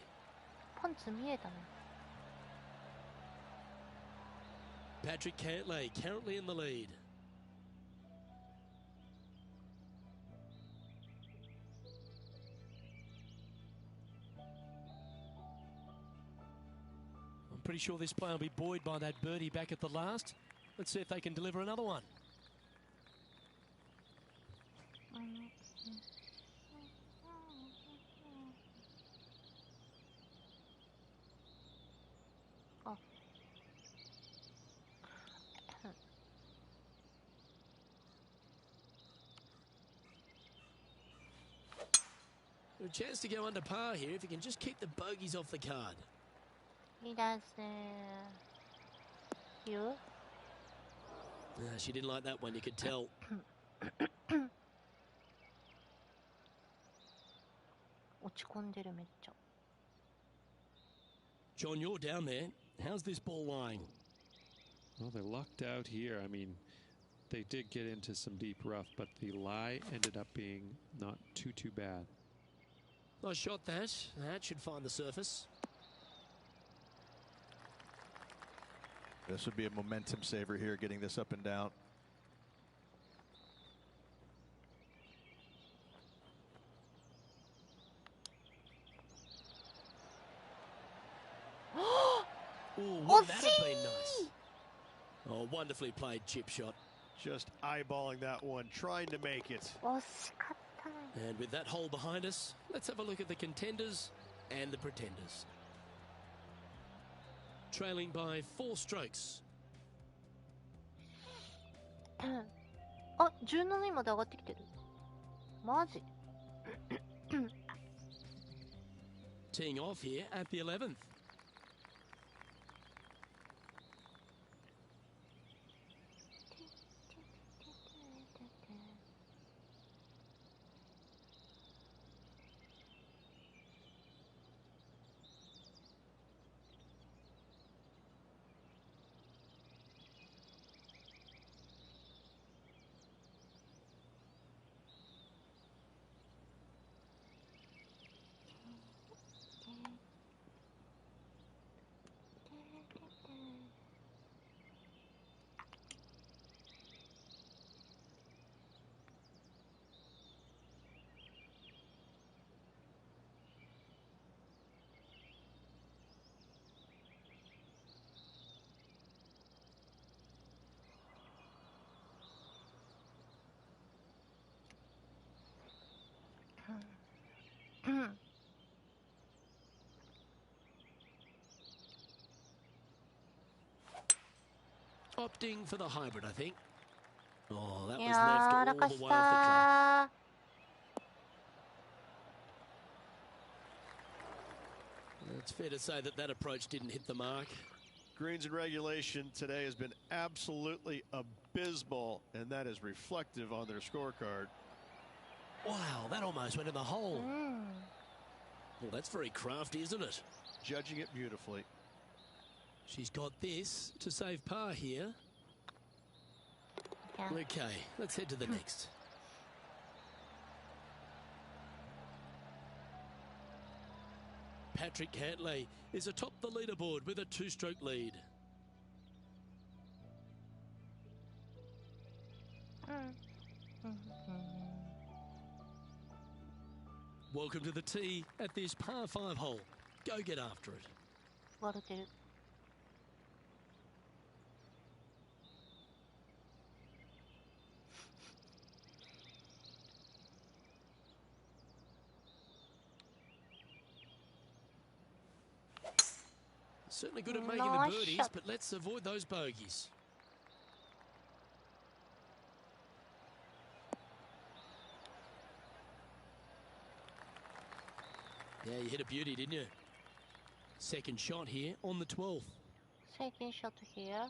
[SPEAKER 1] パンツ見えたね。
[SPEAKER 2] Patrick Cantlay currently in the lead. I'm pretty sure this player will be buoyed by that birdie back at the last. Let's see if they can deliver another one. あ。 A chance to go under par here if you can just keep the bogeys off the card.
[SPEAKER 1] いいですね。You?
[SPEAKER 2] She didn't like that one, you could tell.
[SPEAKER 1] 落ち込んでるめっちゃ。
[SPEAKER 2] John, you're down there. How's this ball lying?
[SPEAKER 3] Well, they lucked out here. I mean, they did get into some deep rough, but the lie ended up being not too bad.
[SPEAKER 2] Nice shot that. That should find the surface.
[SPEAKER 4] This would be a momentum saver here, getting this up and down.
[SPEAKER 2] Ooh, wouldn't that have been nice? Oh, wonderfully played chip shot.
[SPEAKER 4] Just eyeballing that one, trying to make it.
[SPEAKER 1] 惜しかったね。
[SPEAKER 2] And with that hole behind us, let's have a look at the contenders and the pretenders. Trailing by 4 strokes.
[SPEAKER 1] あ、17位まで上がってきてる。マジ？
[SPEAKER 2] Teeing off here at the 11th. Opting for the hybrid, I think. Oh, that
[SPEAKER 1] い
[SPEAKER 2] was
[SPEAKER 1] やー、
[SPEAKER 2] left
[SPEAKER 1] 落
[SPEAKER 2] all
[SPEAKER 1] 下
[SPEAKER 2] the
[SPEAKER 1] し
[SPEAKER 2] way off the club.
[SPEAKER 1] たー。
[SPEAKER 2] It's fair to say that that approach didn't hit the mark.
[SPEAKER 4] Greens in regulation today has been absolutely abysmal, and that is reflective on their scorecard.
[SPEAKER 2] Wow, that almost went in the hole. Well, that's very crafty, isn't it?
[SPEAKER 4] Judging it beautifully.
[SPEAKER 2] She's got this to save par here.
[SPEAKER 1] Yeah.
[SPEAKER 2] Okay, let's head to the next. Patrick Cantlay is atop the leaderboard with a 2-stroke lead. Welcome to the tee at this par 5 hole. Go get after it.
[SPEAKER 1] 割れてる。
[SPEAKER 2] Certainly good at making the
[SPEAKER 1] Nice
[SPEAKER 2] birdies,
[SPEAKER 1] shot.
[SPEAKER 2] but let's avoid those bogeys. Yeah, you hit a beauty, didn't you? Second shot here on the 12th.
[SPEAKER 1] Second shot here.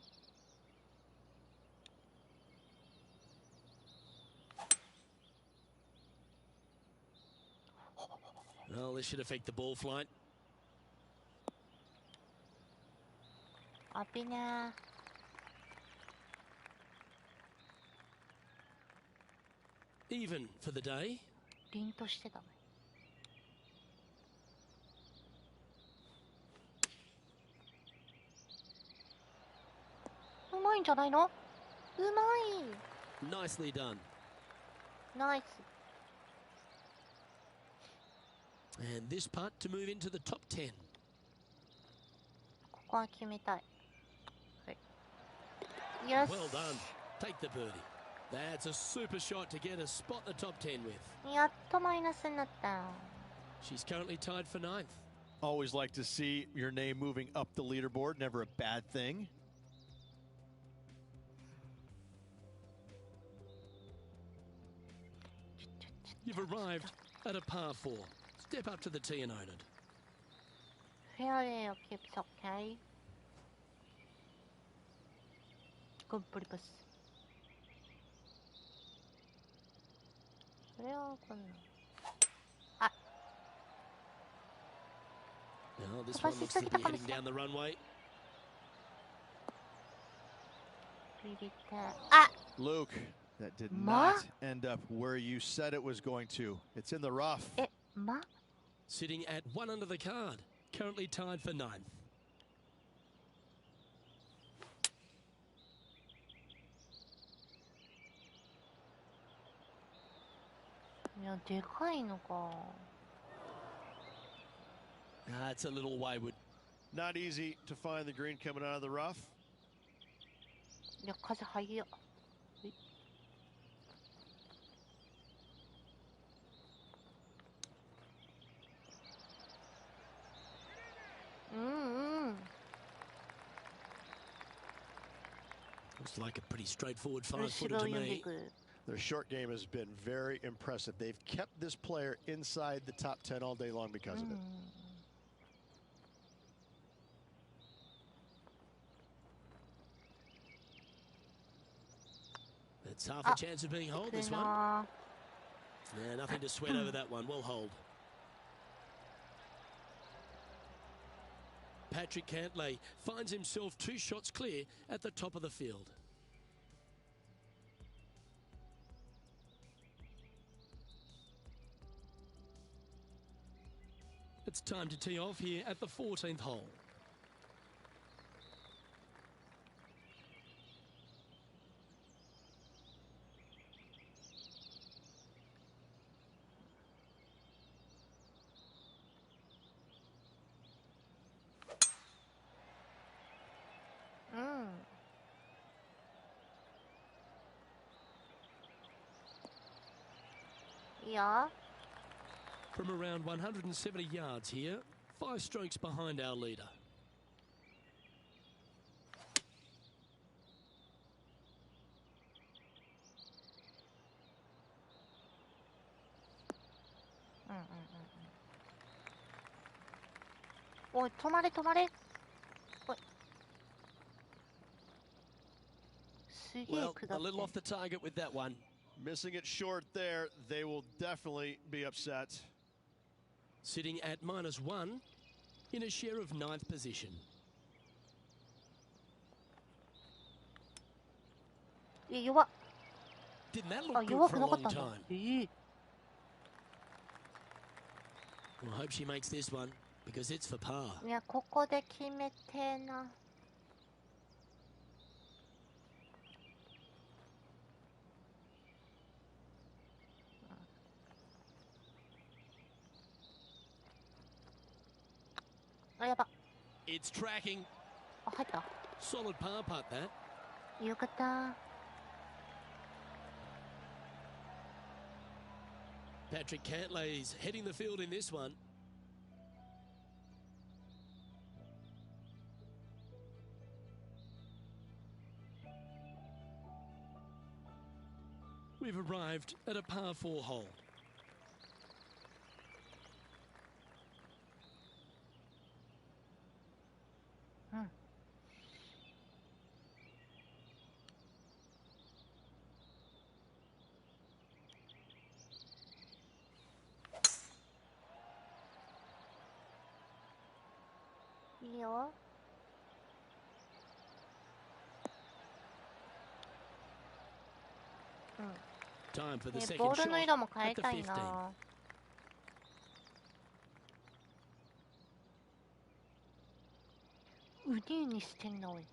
[SPEAKER 2] Well, this should affect the ball flight.
[SPEAKER 1] 危ね
[SPEAKER 2] Even for the day.
[SPEAKER 1] 凛としてたね。うまいんじゃないの？うまい。
[SPEAKER 2] Nicely done.
[SPEAKER 1] ナイス。
[SPEAKER 2] And this putt to move into the top 10.
[SPEAKER 1] ここは決めたい。はい。よし。
[SPEAKER 2] Well done. Take the birdie. That's a super shot to get a spot the top 10 with.
[SPEAKER 1] やっとマイナスになった。
[SPEAKER 2] She's currently tied for 9th.
[SPEAKER 4] Always like to see your name moving up the leaderboard. Never a bad thing.
[SPEAKER 2] You've arrived at a par 4. Step up to the tee and own it.
[SPEAKER 1] フェアウェイをキープさ、OK。グップリプス。それはこんな。あ、
[SPEAKER 2] Now this one looks to be heading down the runway.
[SPEAKER 1] ビビって。あ、
[SPEAKER 4] Luke, that did
[SPEAKER 1] Ma?
[SPEAKER 4] not end up where you said it was going to. It's in the rough.
[SPEAKER 1] え、
[SPEAKER 2] Sitting at 1 under the card. Currently tied for 9th.
[SPEAKER 1] いや、でかいのか。
[SPEAKER 2] It's a little wayward.
[SPEAKER 4] Not easy to find the green coming out of the rough.
[SPEAKER 1] いや、風速や。
[SPEAKER 2] Looks like a pretty straightforward
[SPEAKER 1] 後ろを
[SPEAKER 2] 5-footer
[SPEAKER 1] 読
[SPEAKER 2] to
[SPEAKER 1] んで
[SPEAKER 2] me.
[SPEAKER 1] くる。
[SPEAKER 4] Their short game has been very impressive. They've kept this player inside the top 10 all day long because of it.
[SPEAKER 2] It's half a chance of being hold this one.
[SPEAKER 1] な
[SPEAKER 2] Yeah, nothing to sweat over that one. Well hold. Patrick Cantlay finds himself 2 shots clear at the top of the field. It's time to tee off here at the 14th hole. From around 170 yards here, 5 strokes behind our leader.
[SPEAKER 1] Oh, 止まれ止まれ。おい。すげえ
[SPEAKER 2] Well,
[SPEAKER 1] 下
[SPEAKER 2] a
[SPEAKER 1] って
[SPEAKER 2] little off the target with that one.
[SPEAKER 4] Missing it short there, they will definitely be upset.
[SPEAKER 2] Sitting at -1 in a share of 9th position.
[SPEAKER 1] 弱っ。
[SPEAKER 2] Didn't that
[SPEAKER 1] あ、
[SPEAKER 2] look good
[SPEAKER 1] 弱
[SPEAKER 2] for
[SPEAKER 1] く
[SPEAKER 2] a
[SPEAKER 1] なかっ
[SPEAKER 2] long
[SPEAKER 1] たんだ。
[SPEAKER 2] time? Well, I hope she makes this one because it's for par.
[SPEAKER 1] いや、ここで決めてえな。あ、やば。
[SPEAKER 2] It's tracking.
[SPEAKER 1] あ、入った。
[SPEAKER 2] Solid par putt that.
[SPEAKER 1] よかった。
[SPEAKER 2] Patrick Cantlay's heading the field in this one. We've arrived at a par 4 hole.
[SPEAKER 1] Hmm.いいよ。
[SPEAKER 2] Time for the
[SPEAKER 1] ね、
[SPEAKER 2] second
[SPEAKER 1] ボールの
[SPEAKER 2] shot
[SPEAKER 1] 色も変え
[SPEAKER 2] at the
[SPEAKER 1] たい
[SPEAKER 2] 15th.
[SPEAKER 1] な。うにうにしてんな、おい。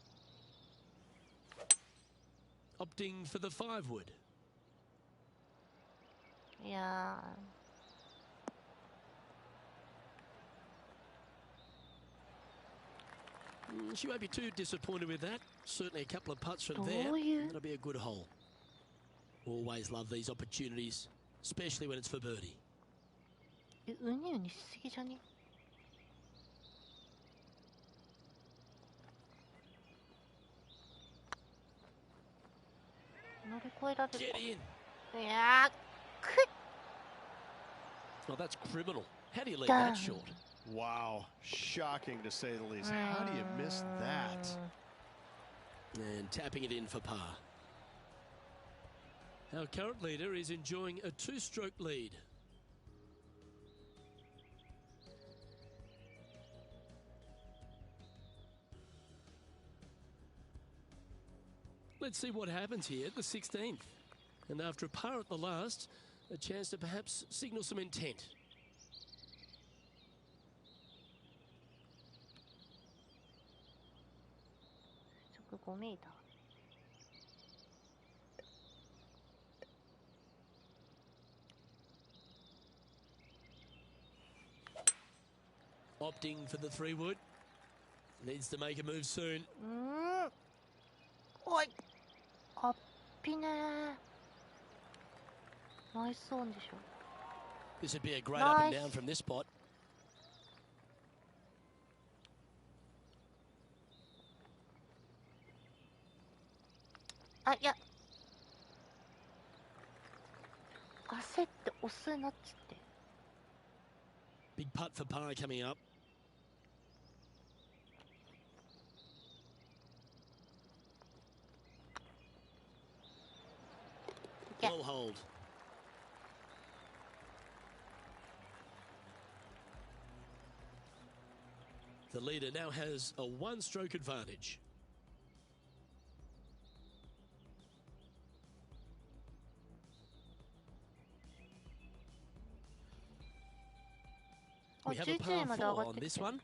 [SPEAKER 2] Opting for the 5 wood.
[SPEAKER 1] いや
[SPEAKER 2] She won't be too disappointed with that. Certainly a couple of putts from
[SPEAKER 1] ど
[SPEAKER 2] there.
[SPEAKER 1] ういう
[SPEAKER 2] That'll be a good hole. Always love these opportunities, especially when it's for birdie.
[SPEAKER 1] うにうにしすぎじゃね？乗り越えられ
[SPEAKER 2] Get
[SPEAKER 1] る
[SPEAKER 2] in.
[SPEAKER 1] か？いやー、くっ
[SPEAKER 2] Well, that's criminal. How do you leave
[SPEAKER 1] Damn.
[SPEAKER 2] that short?
[SPEAKER 4] Wow, shocking to say the least. How do you miss that?
[SPEAKER 2] And tapping it in for par. Our current leader is enjoying a 2-stroke lead. Let's see what happens here at the 16th. And after a par at the last, a chance to perhaps signal some intent.
[SPEAKER 1] 5メーター。
[SPEAKER 2] Opting for the 3 wood. Needs to make a move soon.
[SPEAKER 1] おい、あっぴねー。ナイスオンでしょ。
[SPEAKER 2] This would be a great up and
[SPEAKER 1] Nice.
[SPEAKER 2] down from this spot.
[SPEAKER 1] あ、いや。焦って押すなっつって。
[SPEAKER 2] Big putt for par coming up.
[SPEAKER 1] Yeah.
[SPEAKER 2] Well hold. The leader now has a 1-stroke advantage. We have a
[SPEAKER 1] 11位
[SPEAKER 2] par
[SPEAKER 1] まで上
[SPEAKER 2] 4
[SPEAKER 1] がっ
[SPEAKER 2] on
[SPEAKER 1] てき
[SPEAKER 2] this
[SPEAKER 1] てる。
[SPEAKER 2] one.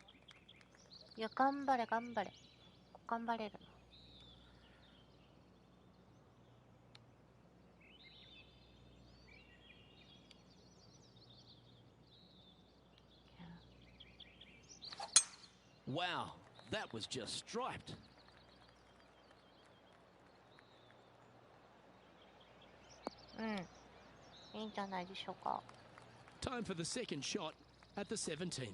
[SPEAKER 1] いや、頑張れ、頑張れ。頑張れるな。
[SPEAKER 2] Wow, that was just striped.
[SPEAKER 1] うん。いいんじゃないでしょうか。
[SPEAKER 2] Time for the second shot at the 17th.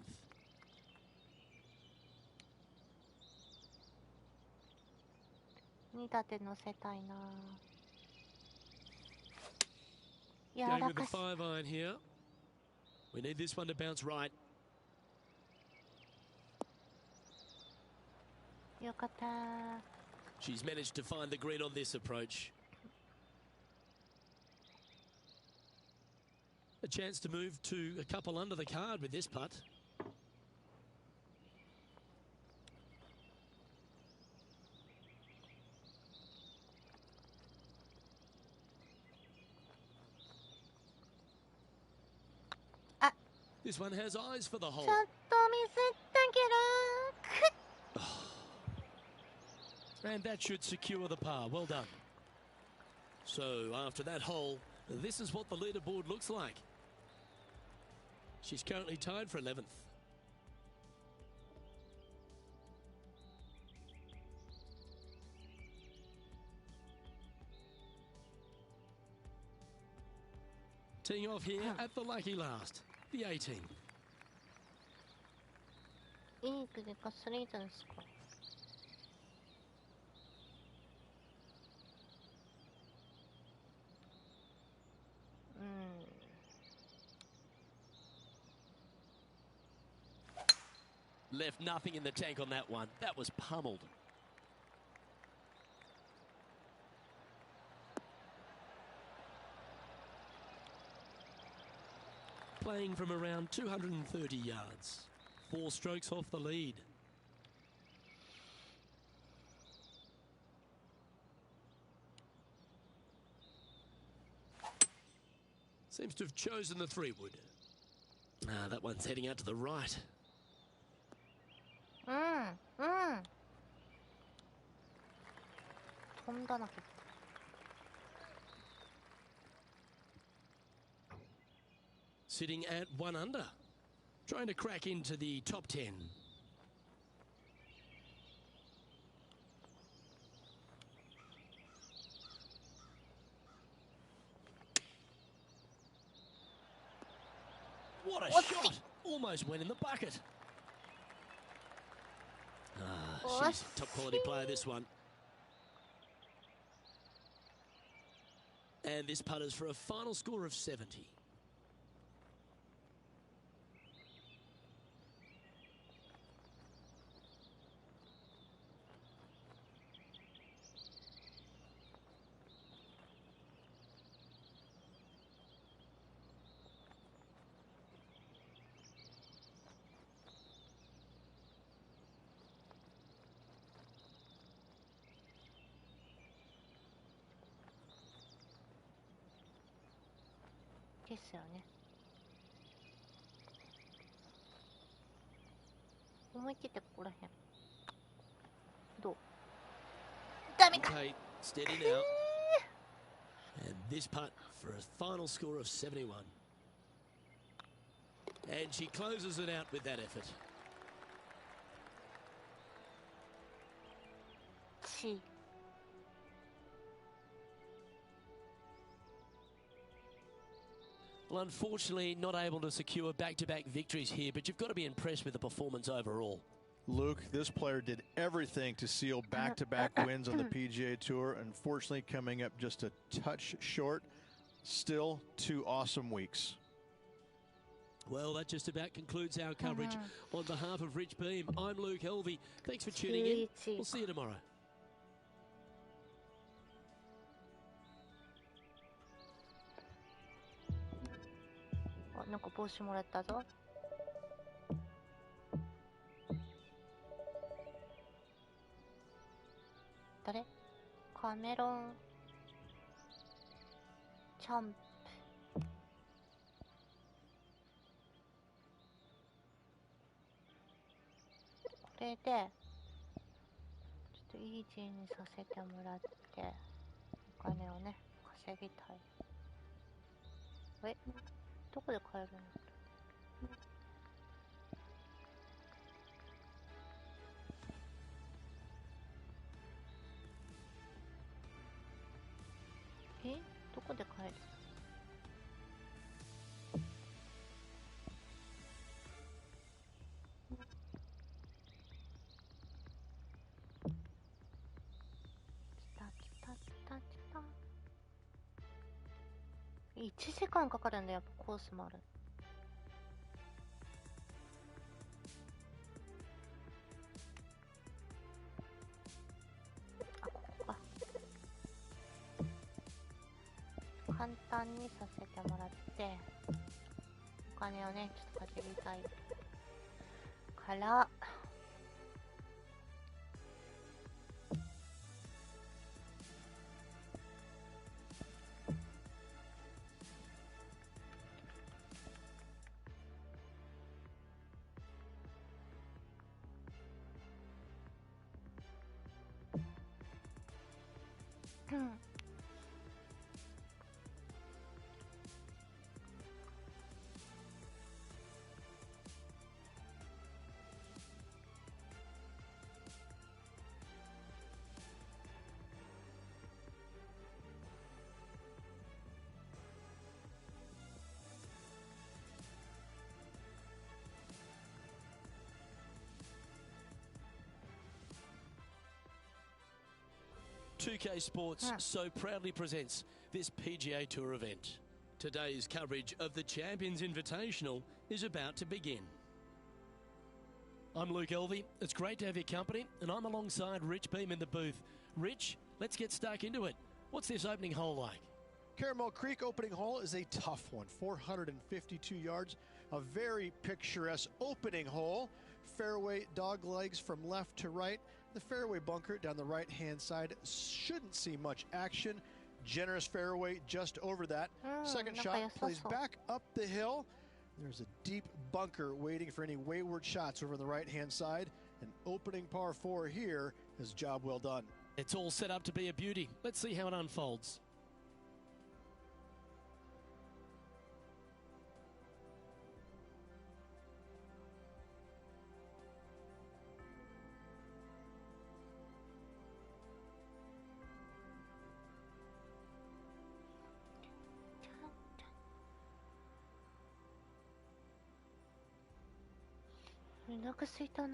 [SPEAKER 1] 2立て乗せたいな。柔
[SPEAKER 2] Going
[SPEAKER 1] ら
[SPEAKER 2] with
[SPEAKER 1] か
[SPEAKER 2] the
[SPEAKER 1] し。
[SPEAKER 2] 5 iron here. We need this one to bounce right.
[SPEAKER 1] よかったー。
[SPEAKER 2] She's managed to find the green on this approach. A chance to move to a couple under the card with this putt. This one has eyes for the hole.
[SPEAKER 1] ちょっとミスったけど、
[SPEAKER 2] And that should secure the par. Well done. So after that hole, this is what the leaderboard looks like. She's currently tied for 11th. Teeing off here at the lucky last, the 18.
[SPEAKER 1] イーグルかスリーズですか。
[SPEAKER 2] Left nothing in the tank on that one. That was pummeled. Playing from around 230 yards. 4 strokes off the lead. Seems to have chosen the 3-wood. That one's heading out to the right.
[SPEAKER 1] 飛んだなけど。
[SPEAKER 2] Sitting at 1 under. Trying to crack into the top 10. What a shot! Almost went in the bucket. She's a top quality player, this one. And this putter's for a final score of 70.
[SPEAKER 1] ですよね。思い切ってここらへん。どう？ダメか。
[SPEAKER 2] Okay, steady now. And this putt for a final score of 71. And she closes it out with that effort.
[SPEAKER 1] ち。
[SPEAKER 2] Well, unfortunately, not able to secure back-to-back victories here, but you've got to be impressed with the performance overall.
[SPEAKER 4] Luke, this player did everything to seal back-to-back wins on the PGA Tour. Unfortunately, coming up just a touch short. Still 2 awesome weeks.
[SPEAKER 2] Well, that just about concludes our coverage. On behalf of Rich Beam, I'm Luke Helvey. Thanks for tuning in. We'll see you tomorrow.
[SPEAKER 1] なんか帽子もらったぞ。誰？カメロンチャンプ。これでちょっとイージーにさせてもらってお金をね稼ぎたい。どこで買えるの？どこで買える？1時間かかるんだ、やっぱコースもある。あ、簡単にさせてもらって、お金をね、ちょっと稼ぎたいから、
[SPEAKER 2] 2K Sports so proudly presents this PGA Tour event. Today's coverage of the Champions Invitational is about to begin. I'm Luke Elvey. It's great to have your company, and I'm alongside Rich Beam in the booth. Rich, let's get stuck into it. What's this opening hole like?
[SPEAKER 4] Caramel Creek opening hole is a tough one, 452 yards, a very picturesque opening hole. Fairway dog legs from left to right. The fairway bunker down the right-hand side shouldn't see much action. Generous fairway just over that. Second shot plays back up the hill. There's a deep bunker waiting for any wayward shots over on the right-hand side. An opening par 4 here is job well done.
[SPEAKER 2] It's all set up to be a beauty. Let's see how it unfolds.
[SPEAKER 1] Nakasita.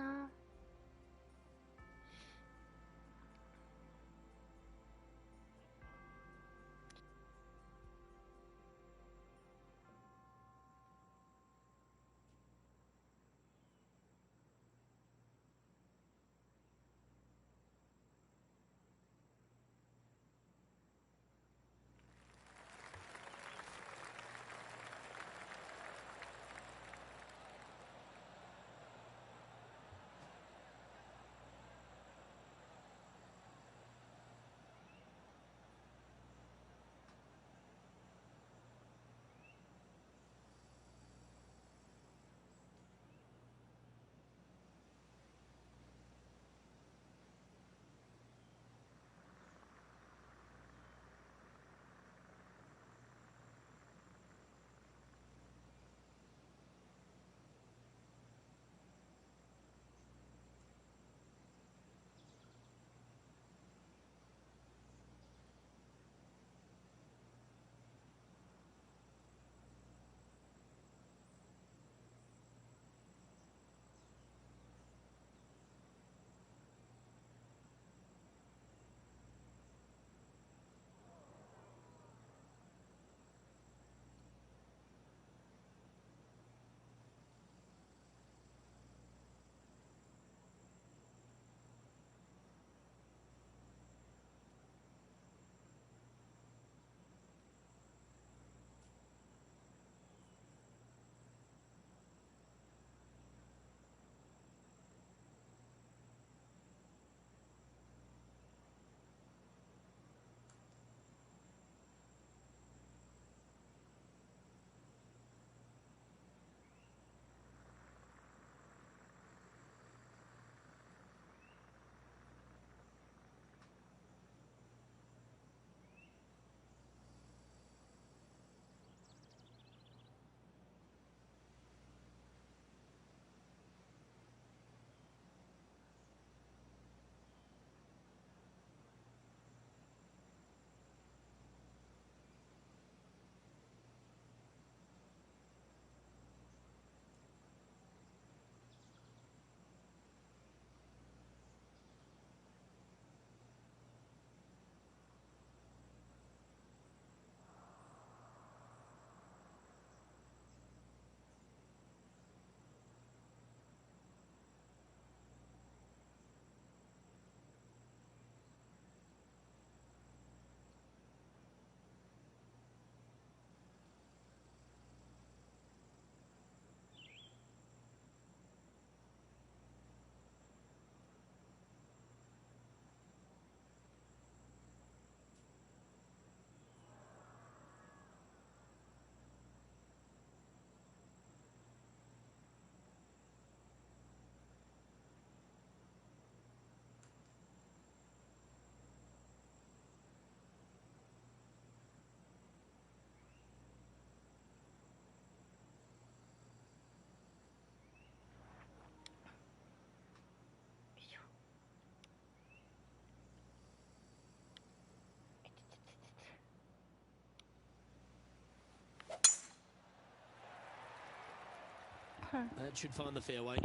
[SPEAKER 2] That should find the fairway.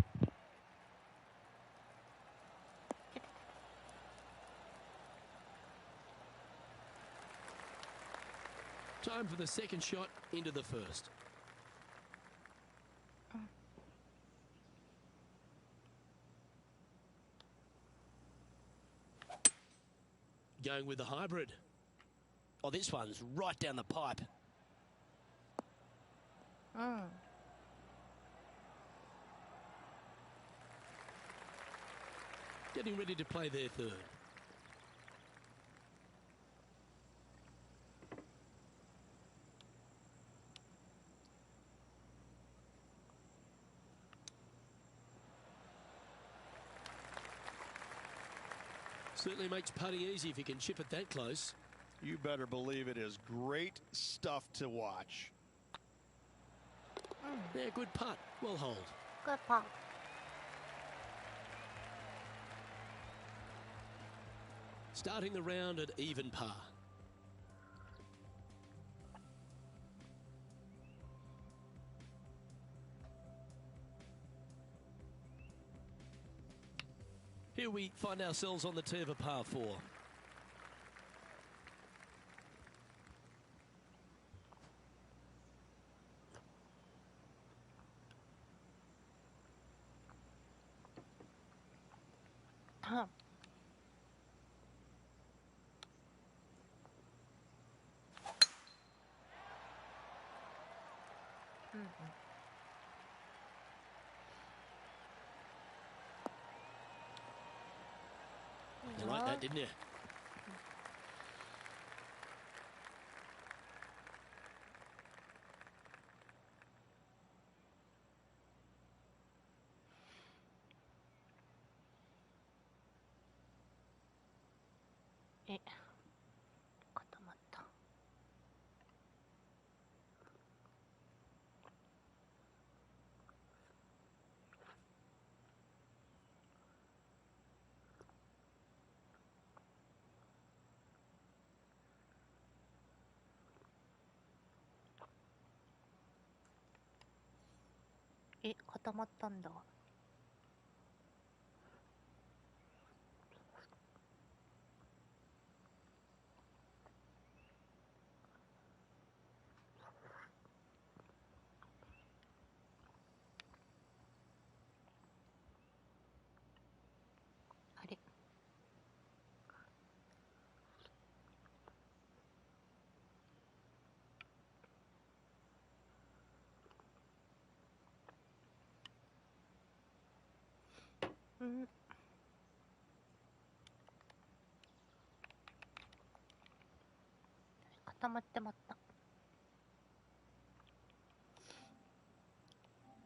[SPEAKER 2] Time for the second shot into the first. Going with the hybrid. Oh, this one's right down the pipe. Getting ready to play their third. Certainly makes putting easy if you can chip it that close.
[SPEAKER 4] You better believe it is great stuff to watch.
[SPEAKER 2] Yeah, good putt. Well hold.
[SPEAKER 1] Good putt.
[SPEAKER 2] Starting the round at even par. Here we find ourselves on the tee of a par 4. You like that, didn't you?
[SPEAKER 1] Eh. 固まった。固まったんだ。あれ。固まってまった。